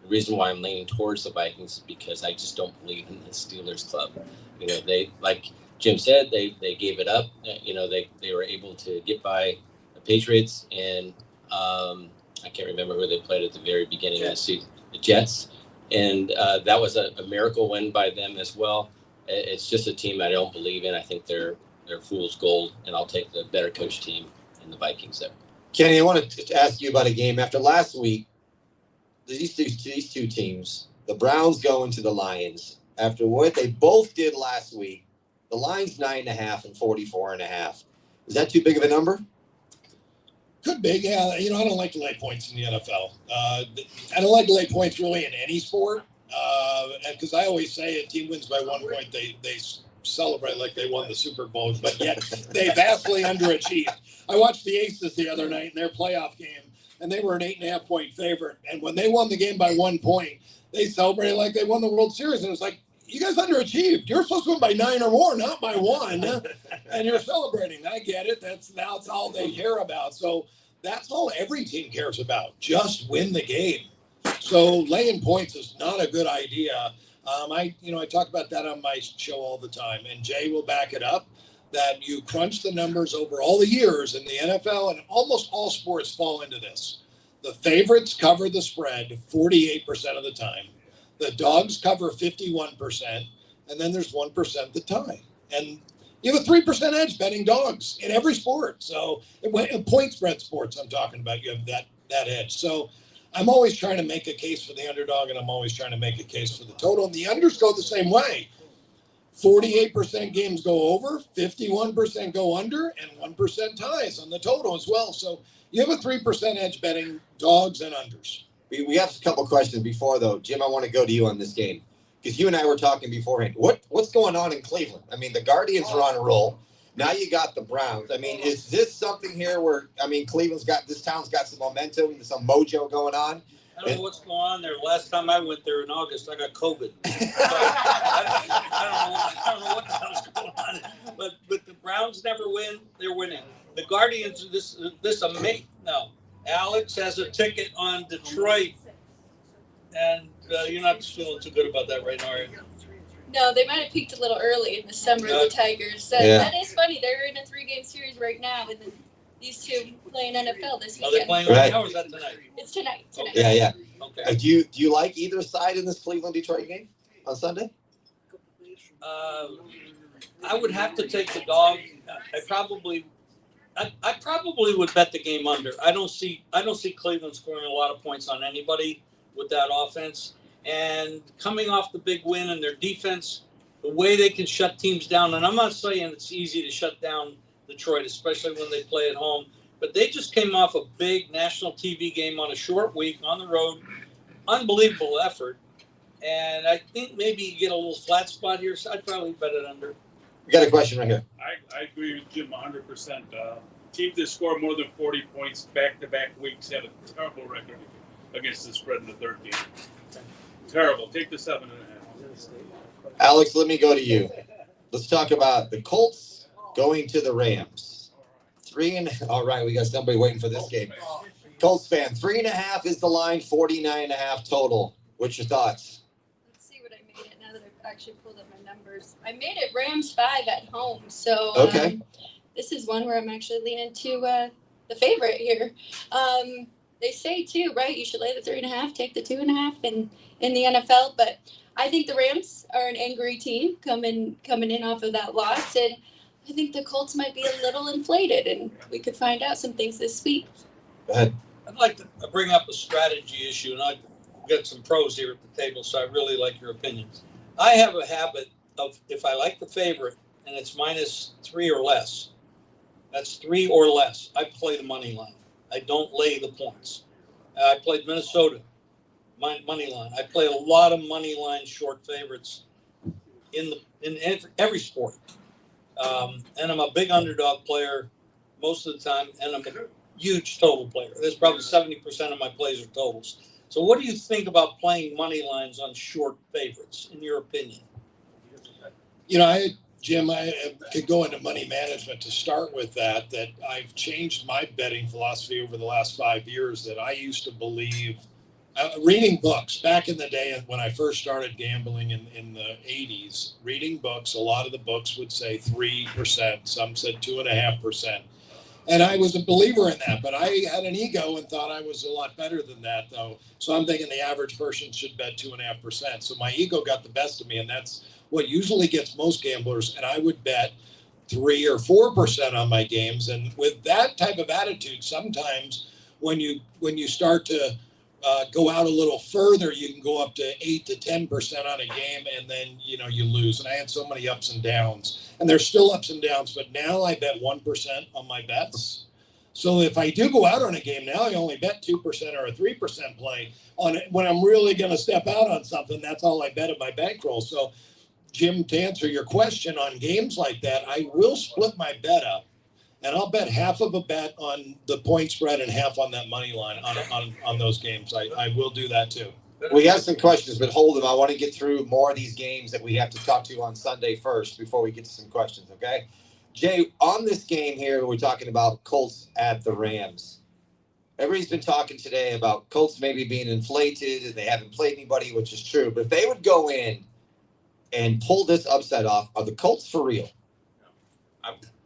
the reason why I'm leaning towards the Vikings is because I just don't believe in the Steelers club. They, like Jim said, they gave it up. They were able to get by the Patriots, and I can't remember who they played at the very beginning of the season. The Jets, and that was a miracle win by them as well. It's just a team I don't believe in. I think they're fool's gold, and I'll take the better coach team in the Vikings there. Kenny, I want to ask you about a game after last week. These two teams, the Browns going to the Lions. After what they both did last week, the Lions 9.5 and 44.5. Is that too big of a number? Could be, yeah. I don't like to lay points in the NFL. I don't like to lay points really in any sport. Because I always say a team wins by 1 point, they celebrate like they won the Super Bowl, but yet they vastly underachieved. I watched the Aces the other night in their playoff game, and they were an 8.5 point favorite. And when they won the game by 1 point, they celebrated like they won the World Series. And it was like, you guys underachieved. You're supposed to win by 9 or more, not by 1. And you're celebrating. I get it. That's all they care about. So that's all every team cares about. Just win the game. So laying points is not a good idea. I talk about that on my show all the time, and Jay will back it up. that you crunch the numbers over all the years in the NFL, and almost all sports fall into this. The favorites cover the spread 48% of the time. The dogs cover 51%, and then there's 1% that tie. And you have a 3% edge betting dogs in every sport. So in point spread sports, I'm talking about, you have that edge. So I'm always trying to make a case for the underdog, and I'm always trying to make a case for the total. And the unders go the same way. 48% games go over, 51% go under, and 1% ties on the total as well. So you have a 3% edge betting dogs and unders. We have a couple questions before, though. Jim, I want to go to you on this game because you and I were talking beforehand. What's going on in Cleveland? I mean, the Guardians are on a roll. Now you got the Browns. I mean, is this something here where, I mean, this town's got some momentum, some mojo going on? I don't know what's going on there. Last time I went there in August, I got COVID. I don't know what the hell's going on. But the Browns never win. They're winning. The Guardians, this amazing. No, Alex has a ticket on Detroit, and you're not feeling too good about that right now, are you? No, they might have peaked a little early in the summer, the Tigers. That is funny. They're in a 3-game series right now, and then these two playing NFL this weekend. Are they playing right now, or is that tonight? It's tonight. Okay. Yeah. Okay. Do you like either side in this Cleveland-Detroit game on Sunday? I would have to take the dog. I probably would bet the game under. I don't see Cleveland scoring a lot of points on anybody with that offense. And coming off the big win and their defense, the way they can shut teams down, and I'm not saying it's easy to shut down Detroit, especially when they play at home, but they just came off a big national TV game on a short week on the road. Unbelievable effort. And I think maybe you get a little flat spot here, so I'd probably bet it under. We got a question right here. I agree with Jim 100%. Teams that score more than 40 points back-to-back weeks have a terrible record against the spread in the third game. Terrible. Take the 7.5. Alex, let me go to you. Let's talk about the Colts going to the Rams. All right, we got somebody waiting for this game. Colts fan, 3.5 is the line, 49.5 total. What's your thoughts? Let's see what I made it now that I've actually pulled up my numbers. I made it Rams 5 at home. So okay. This is one where I'm actually leaning to the favorite here. They say too, right? You should lay the 3.5, take the 2.5 in the NFL. But I think the Rams are an angry team coming in off of that loss, and I think the Colts might be a little inflated, and we could find out some things this week. Go ahead. I'd like to bring up a strategy issue, and I've got some pros here at the table, so I really like your opinions. I have a habit of, if I like the favorite and it's -3 or less, that's 3 or less, I play the money line. I don't lay the points. I played Minnesota, money line. I play a lot of money line short favorites in every sport. And I'm a big underdog player most of the time, and I'm a huge total player. There's probably 70% of my plays are totals. So what do you think about playing money lines on short favorites, in your opinion? Jim, I could go into money management to start with that I've changed my betting philosophy over the last 5 years. That I used to believe, reading books back in the day when I first started gambling in the 80s, reading books, a lot of the books would say 3%, some said 2.5%. And I was a believer in that, but I had an ego and thought I was a lot better than that, though. So I'm thinking the average person should bet 2.5%. So my ego got the best of me, and that's what usually gets most gamblers. And I would bet 3 or 4% on my games. And with that type of attitude, sometimes when you start to go out a little further, you can go up to 8 to 10% on a game, and then you lose. And I had so many ups and downs, and there's still ups and downs. But now I bet 1% on my bets. So if I do go out on a game now, I only bet 2% or a 3% play on it. When I'm really going to step out on something, that's all I bet at my bankroll. So, Jim, to answer your question on games like that, I will split my bet up. And I'll bet half of a bet on the point spread and half on that money line on those games. I will do that too. We have some questions, but hold them. I want to get through more of these games that we have to talk to on Sunday first before we get to some questions, okay? Jay, on this game here, we're talking about Colts at the Rams. Everybody's been talking today about Colts maybe being inflated and they haven't played anybody, which is true. But if they would go in and pull this upset off, are the Colts for real?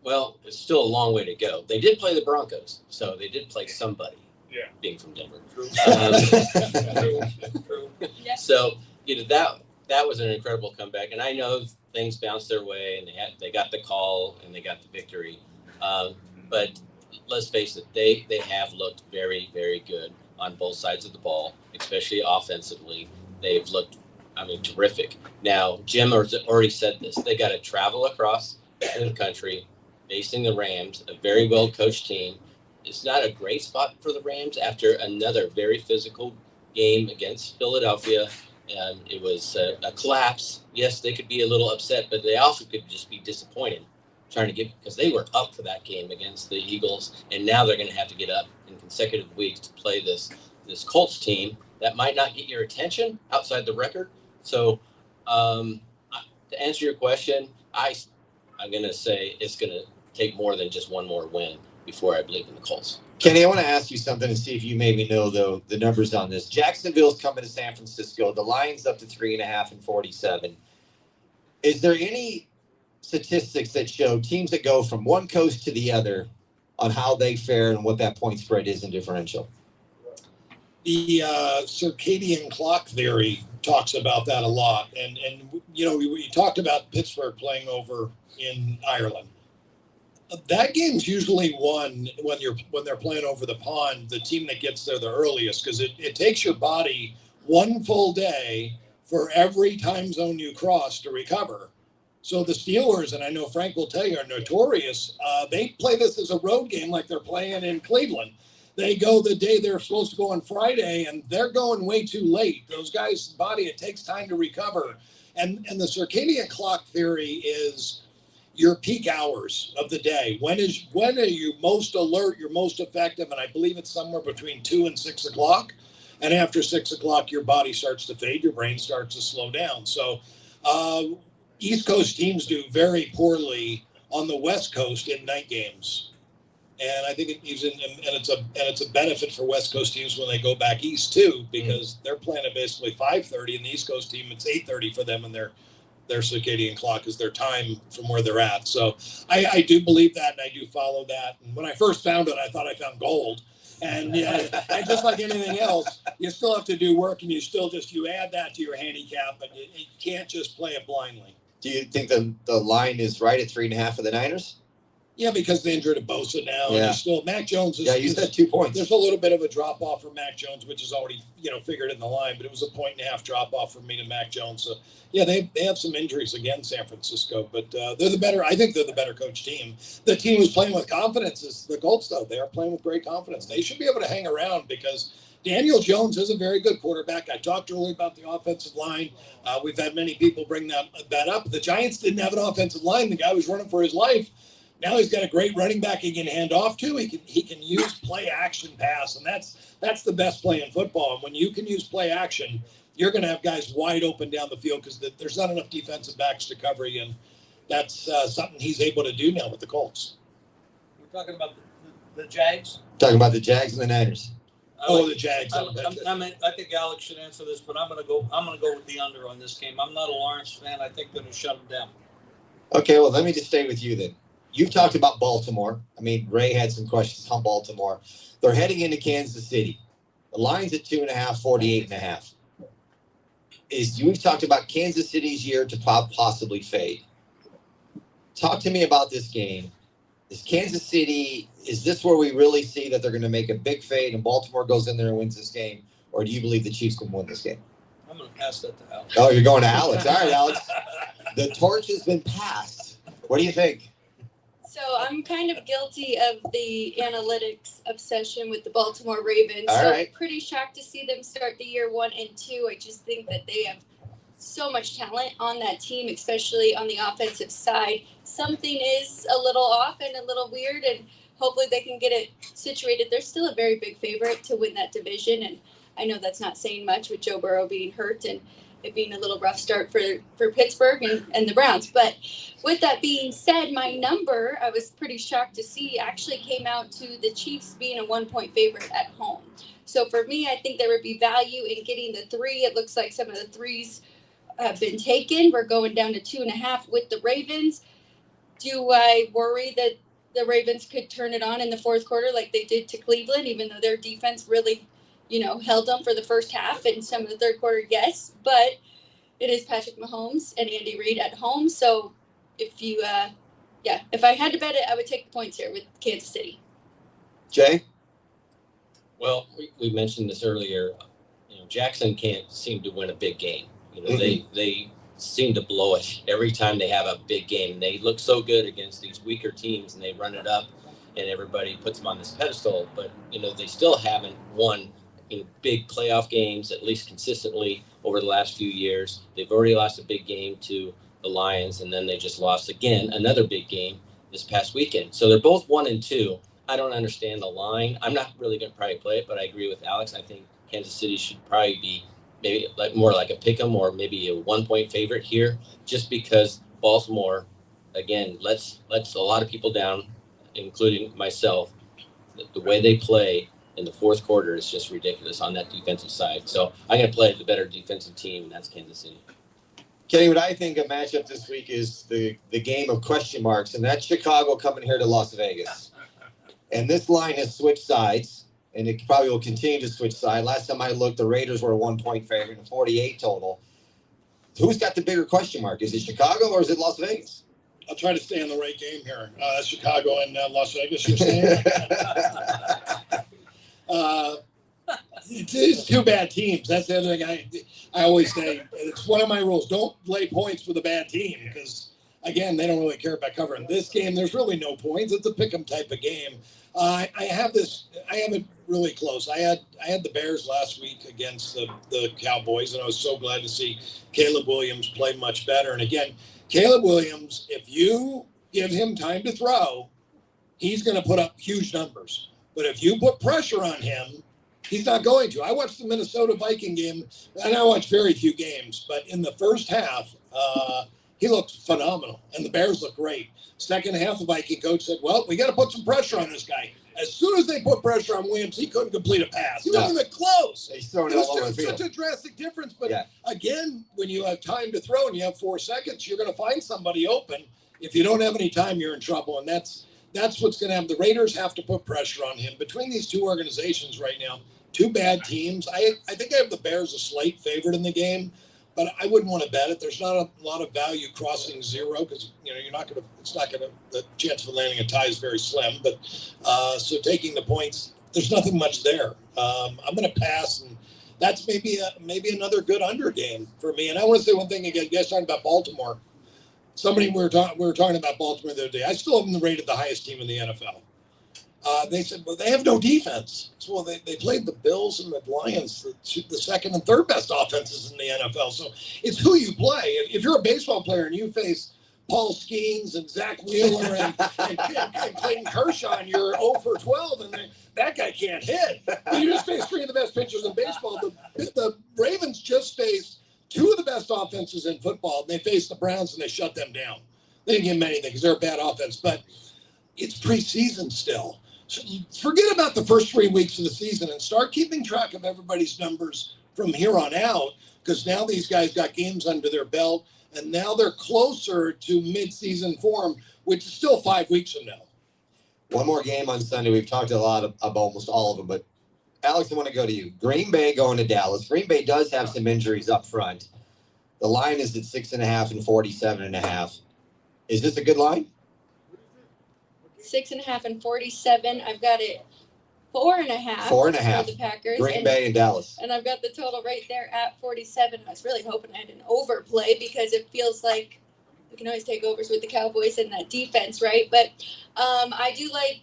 Well, it's still a long way to go. They did play the Broncos, so they did play somebody. Yeah. Being from Denver. True. Yeah. So that was an incredible comeback, and I know things bounced their way, and they got the call and they got the victory. But let's face it, they have looked very, very good on both sides of the ball, especially offensively. They've looked, terrific. Now, Jim already said this. They got to travel across the country, facing the Rams, a very well-coached team. It's not a great spot for the Rams after another very physical game against Philadelphia. It was a collapse. Yes, they could be a little upset, but they also could just be disappointed because they were up for that game against the Eagles, and now they're going to have to get up in consecutive weeks to play this Colts team that might not get your attention outside the record. So to answer your question, I'm going to say it's going to take more than just one more win before I believe in the Colts. Kenny, I want to ask you something and see if you maybe know the numbers on this. Jacksonville's coming to San Francisco. The Lions up to 3.5 and 47. Is there any statistics that show teams that go from one coast to the other on how they fare and what that point spread is in differential? The circadian clock theory talks about that a lot. And we talked about Pittsburgh playing over in Ireland. That game's usually won when they're playing over the pond, the team that gets there the earliest, because it takes your body one full day for every time zone you cross to recover. So the Steelers, and I know Frank will tell you, are notorious. They play this as a road game like they're playing in Cleveland. They go the day they're supposed to go on Friday, and they're going way too late. Those guys' body, it takes time to recover. And the circadian clock theory is your peak hours of the day. When are you most alert, you're most effective? And I believe it's somewhere between 2 and 6 o'clock. And after 6 o'clock, your body starts to fade, your brain starts to slow down. So East Coast teams do very poorly on the West Coast in night games. And I think it's a benefit for West Coast teams when they go back east too, because they're playing at basically 5:30, and the East Coast team, it's 8:30 for them, and their circadian clock is their time from where they're at. So I do believe that, and I do follow that. And when I first found it, I thought I found gold. And and just like anything else, you still have to do work, and you add that to your handicap, but you can't just play it blindly. Do you think the line is right at 3.5 for the Niners? Yeah, because they injured a Bosa now. Yeah. And Mac Jones is. Yeah, you said 2 points. There's a little bit of a drop off for Mac Jones, which is already figured in the line, but it was a 1.5 drop off from me to Mac Jones. So yeah, they have some injuries again, San Francisco, but they're the better. I think they're the better coach team. The team who's playing with confidence is the Colts, though. They are playing with great confidence. They should be able to hang around because Daniel Jones is a very good quarterback. I talked earlier about the offensive line. We've had many people bring that up. The Giants didn't have an offensive line. The guy was running for his life. Now he's got a great running back he can hand off to. He can use play action pass, and that's the best play in football. And when you can use play action, you're going to have guys wide open down the field because there's not enough defensive backs to cover you, and that's something he's able to do now with the Colts. We're talking about the Jags. Talking about the Jags and the Niners. The Jags. I think Alex should answer this, but I'm going to go with the under on this game. I'm not a Lawrence fan. I think they're going to shut him down. Okay, well, let me just stay with you then. You've talked about Baltimore. Ray had some questions on Baltimore. They're heading into Kansas City. The line's at 2.5, 48.5. We've talked about Kansas City's year to possibly fade. Talk to me about this game. Is this where we really see that they're going to make a big fade and Baltimore goes in there and wins this game? Or do you believe the Chiefs can win this game? I'm going to pass that to Alex. Oh, you're going to Alex. All right, Alex. The torch has been passed. What do you think? So I'm kind of guilty of the analytics obsession with the Baltimore Ravens. All right. I'm pretty shocked to see them start the year 1 and 2. I just think that they have so much talent on that team, especially on the offensive side. Something is a little off and a little weird, and hopefully they can get it situated. They're still a very big favorite to win that division, and I know that's not saying much with Joe Burrow being hurt and it being a little rough start for Pittsburgh and the Browns. But with that being said, my number, I was pretty shocked to see, actually came out to the Chiefs being a 1-point favorite at home. So for me, I think there would be value in getting the 3. It looks like some of the 3s have been taken. We're going down to 2.5 with the Ravens. do I worry that the Ravens could turn it on in the fourth quarter like they did to Cleveland, even though their defense really, held them for the first half and some of the third quarter? Yes, but it is Patrick Mahomes and Andy Reid at home. So if you, if I had to bet it, I would take the points here with Kansas City. Jay? Well, we mentioned this earlier. Jackson can't seem to win a big game. They seem to blow it every time they have a big game. They look so good against these weaker teams, and they run it up, and everybody puts them on this pedestal. But they still haven't won big playoff games, at least consistently over the last few years. They've already lost a big game to the Lions, and then they just lost again another big game this past weekend. So they're both 1-2. I don't understand the line. I'm not really going to probably play it, but I agree with Alex. I think Kansas City should probably be maybe more like a pick 'em or maybe a 1-point favorite here, just because Baltimore, again, lets a lot of people down, including myself. The way they play in the fourth quarter is just ridiculous on that defensive side. So I'm going to play the better defensive team, and that's Kansas City. Kenny, what I think a matchup this week is the game of question marks, and that's Chicago coming here to Las Vegas. And this line has switched sides, and it probably will continue to switch sides. Last time I looked, the Raiders were a 1-point favorite and 48 total. Who's got the bigger question mark? Is it Chicago or is it Las Vegas? I'll try to stay on the right game here. Chicago and Las Vegas, you're saying? It's two bad teams. That's the other thing I always say. It's one of my rules. Don't lay points with a bad team because, again, they don't really care about covering. This game, there's really no points. It's a pick 'em type of game. I have it really close. I had the Bears last week against the Cowboys, and I was so glad to see Caleb Williams play much better. And again, Caleb Williams, if you give him time to throw, he's going to put up huge numbers. But if you put pressure on him, he's not going to. I watched the Minnesota Viking game, and I watched very few games, but in the first half, he looked phenomenal, and the Bears looked great. Second half, the Viking coach said, well, we got to put some pressure on this guy. As soon as they put pressure on Williams, he couldn't complete a pass. He wasn't even close. He's throwing it all over the field. Such a drastic difference. But again, when you have time to throw and you have 4 seconds, you're going to find somebody open. If you don't have any time, you're in trouble, and that's what's going to happen. The Raiders have to put pressure on him. Between these two organizations right now, two bad teams. I think I have the Bears a slight favorite in the game, but I wouldn't want to bet it. There's not a lot of value crossing zero because the chance of landing a tie is very slim. But so taking the points, there's nothing much there. I'm going to pass, and that's maybe another good under game for me. And I want to say one thing again. You guys talking about Baltimore. We were talking about Baltimore the other day. I still have them rated the highest team in the NFL. They said, well, they have no defense. So, well, they played the Bills and the Lions, the second and third best offenses in the NFL. So it's who you play. If you're a baseball player and you face Paul Skeens and Zach Wheeler and Clayton Kershaw, and you're 0 for 12, and that guy can't hit. But you just face three of the best pitchers in baseball. The Ravens just faced two of the best offenses in football. And they faced the Browns, and they shut them down. They didn't give them anything because they're a bad offense. But it's preseason still. So forget about the first 3 weeks of the season and start keeping track of everybody's numbers from here on out, because now these guys got games under their belt, and now they're closer to mid-season form, which is still 5 weeks from now. One more game on Sunday. We've talked a lot about almost all of them, but Alex, I want to go to you. Green Bay going to Dallas. Green Bay does have some injuries up front. The line is at 6.5 and 47.5. Is this a good line? 6.5 and 47. I've got it 4.5. 4.5 for the Packers. Green Bay and Dallas. And I've got the total right there at 47. I was really hoping I had an overplay because it feels like we can always take overs with the Cowboys and that defense, right? But I do like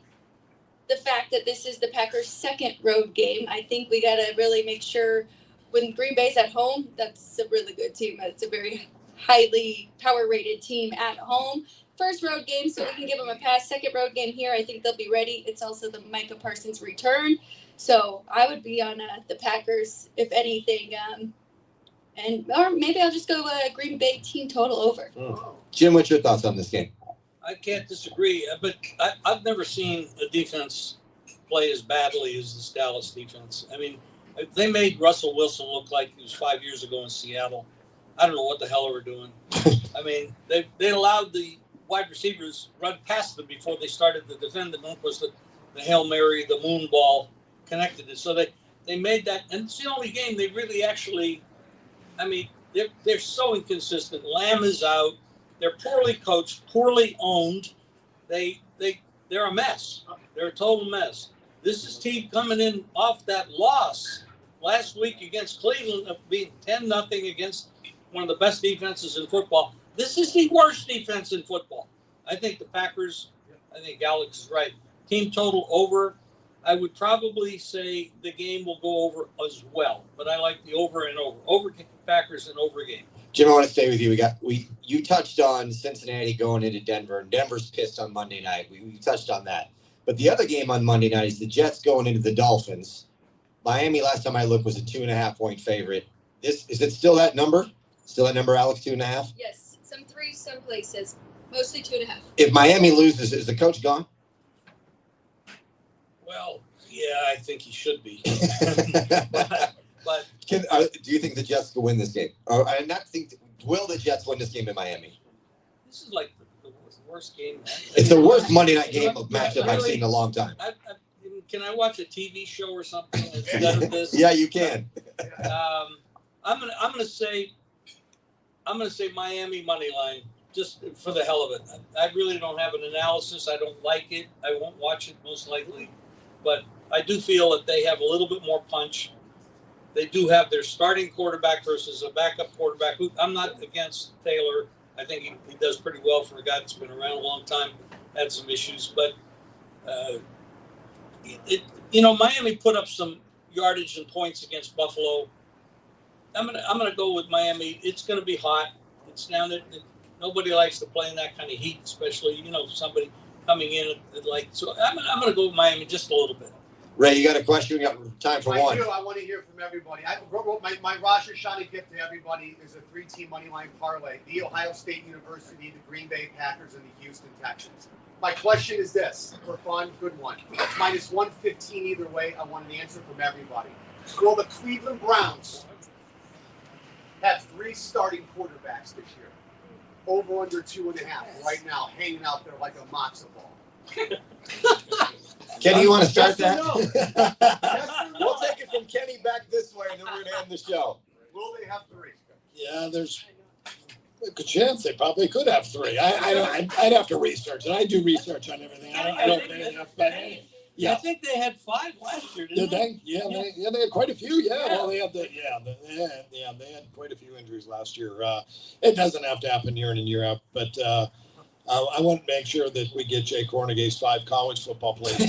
the fact that this is the Packers' second road game. I think we got to really make sure when Green Bay's at home, that's a really good team. It's a very highly power-rated team at home. First road game, so we can give them a pass. Second road game here, I think they'll be ready. It's also the Micah Parsons return. So I would be on the Packers, if anything. Or maybe I'll just go Green Bay team total over. Jim, what's your thoughts on this game? I can't disagree, but I've never seen a defense play as badly as this Dallas defense. I mean, they made Russell Wilson look like he was 5 years ago in Seattle. I don't know what the hell they were doing. I mean, they allowed the wide receivers run past them before they started to defend them. Of course, the Hail Mary, the moon ball connected it. So they made that, and it's the only game they really actually, I mean, they're so inconsistent. Lamb is out. They're poorly coached, poorly owned. They're a mess. They're a total mess. This is team coming in off that loss last week against Cleveland of being 10-0 against one of the best defenses in football. This is the worst defense in football. I think the Packers, I think Alex is right. Team total over. I would probably say the game will go over as well, but I like the over and over. Over Packers and over game. Jim, I want to stay with you. You touched on Cincinnati going into Denver, and Denver's pissed on Monday night. We touched on that. But the other game on Monday night is the Jets going into the Dolphins. Miami, last time I looked, was a 2.5-point favorite. Is it still that number? Still that number, Alex, 2.5? Yes, some 3, some places, mostly 2.5. If Miami loses, is the coach gone? Well, yeah, I think he should be. but do you think the Jets will win this game? Or I not think. Will the Jets win this game in Miami? This is like the worst game. It's the worst Monday night game of matchup I've seen in a long time. Can I watch a TV show or something instead of this? Yeah, you can. I'm gonna say Miami money line just for the hell of it. I really don't have an analysis. I don't like it. I won't watch it most likely, but I do feel that they have a little bit more punch. They do have their starting quarterback versus a backup quarterback. I'm not against Taylor. I think he does pretty well for a guy that's been around a long time. Had some issues, but Miami put up some yardage and points against Buffalo. I'm gonna go with Miami. It's gonna be hot. It's down there. Nobody likes to play in that kind of heat, especially somebody coming in so. I'm gonna go with Miami just a little bit. Ray, you got a question? We got time for one. I want to hear from everybody. My Rosh Hashanah gift to everybody is a 3-team money line parlay: the Ohio State University, the Green Bay Packers, and the Houston Texans. My question is this, for fun, good one. It's minus 115 either way. I want an answer from everybody. Will the Cleveland Browns have 3 starting quarterbacks this year? Over under 2.5 right now, hanging out there like a matzo ball. Kenny, you want to start that? No. Yes We'll take it from Kenny back this way, and then we're going to end the show. Will they have 3? Yeah, there's a good chance they probably could have 3. I'd have to research it. I do research on everything. I don't know enough about it. Yeah. I think they had 5 last year, Did didn't they? Yeah, they had quite a few. Yeah, Yeah. well, they had they had quite a few injuries last year. It doesn't have to happen year in and year out, but I want to make sure that we get Jay Kornegay's 5 college football plays. I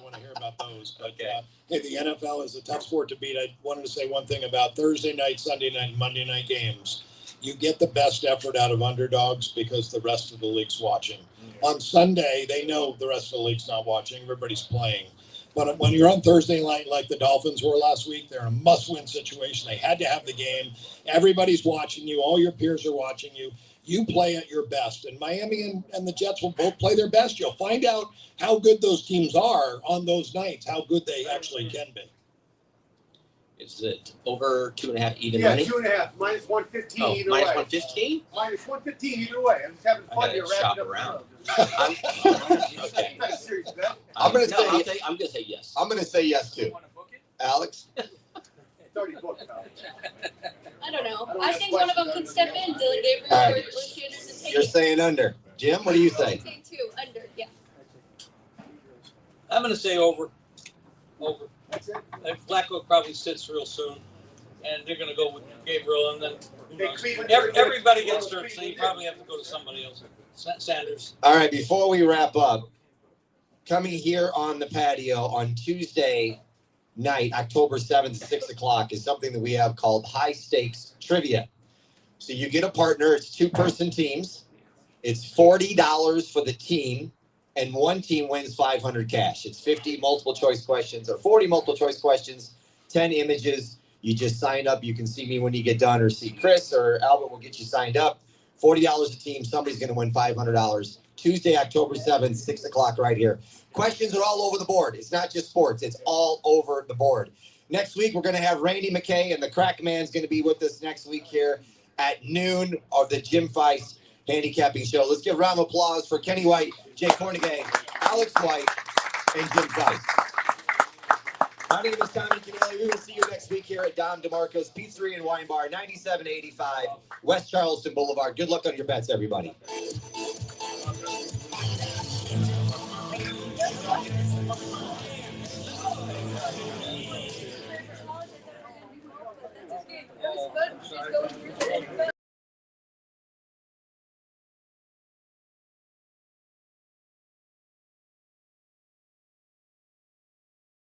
want to hear about those. But hey, the NFL is a tough sport to beat. I wanted to say one thing about Thursday night, Sunday night, and Monday night games. You get the best effort out of underdogs because the rest of the league's watching. On Sunday, they know the rest of the league's not watching. Everybody's playing. But when you're on Thursday night, like the Dolphins were last week, they're in a must-win situation. They had to have the game. Everybody's watching you. All your peers are watching you. You play at your best. And Miami and the Jets will both play their best. You'll find out how good those teams are on those nights, how good they actually can be. Is it over 2.5 even Yeah, money? 2.5. Minus 115 either way. Minus 115? Minus 115 either way. I'm just having I fun gotta here. shop wrapping up around. the Okay. That's serious, man. I'm going to I'm gonna say yes. I'm going to say yes too. Alex? It's already booked, pal. I don't know. I don't I have think one of them questions. can step in. Dylan Gabriel All or right. Sanders and take You're it. saying under. Jim, what do you say? Say 2 under. Yeah. I'm going to say over. Over. That's it. Flacco probably sits real soon, and they're going to go with Gabriel, and then who knows? Cleveland- Everybody gets hurt, so you probably have to go to somebody else. Sanders. All right, before we wrap up, coming here on the patio on Tuesday night, October 7th, 6 o'clock, is something that we have called High Stakes Trivia. So you get a partner. It's 2-person teams. It's $40 for the team, and one team wins 500 cash. It's 50 multiple choice questions or 40 multiple choice questions, 10 images. You just sign up. You can see me when you get done, or see Chris or Albert will get you signed up. $40 a team. Somebody's going to win $500. Tuesday, October 7th, 6 o'clock right here. Questions are all over the board. It's not just sports. It's all over the board. Next week, we're going to have Randy McKay, and the Crack Man's going to be with us next week here. at noon of the Jim Feist Handicapping Show. Let's give a round of applause for Kenny White, Jay Kornegay, Alex White, and Jim Feist. My name is Tommy Canale. We will see you next week here at Dom DeMarco's Pizzeria and Wine Bar, 9785 West Charleston Boulevard. Good luck on your bets, everybody.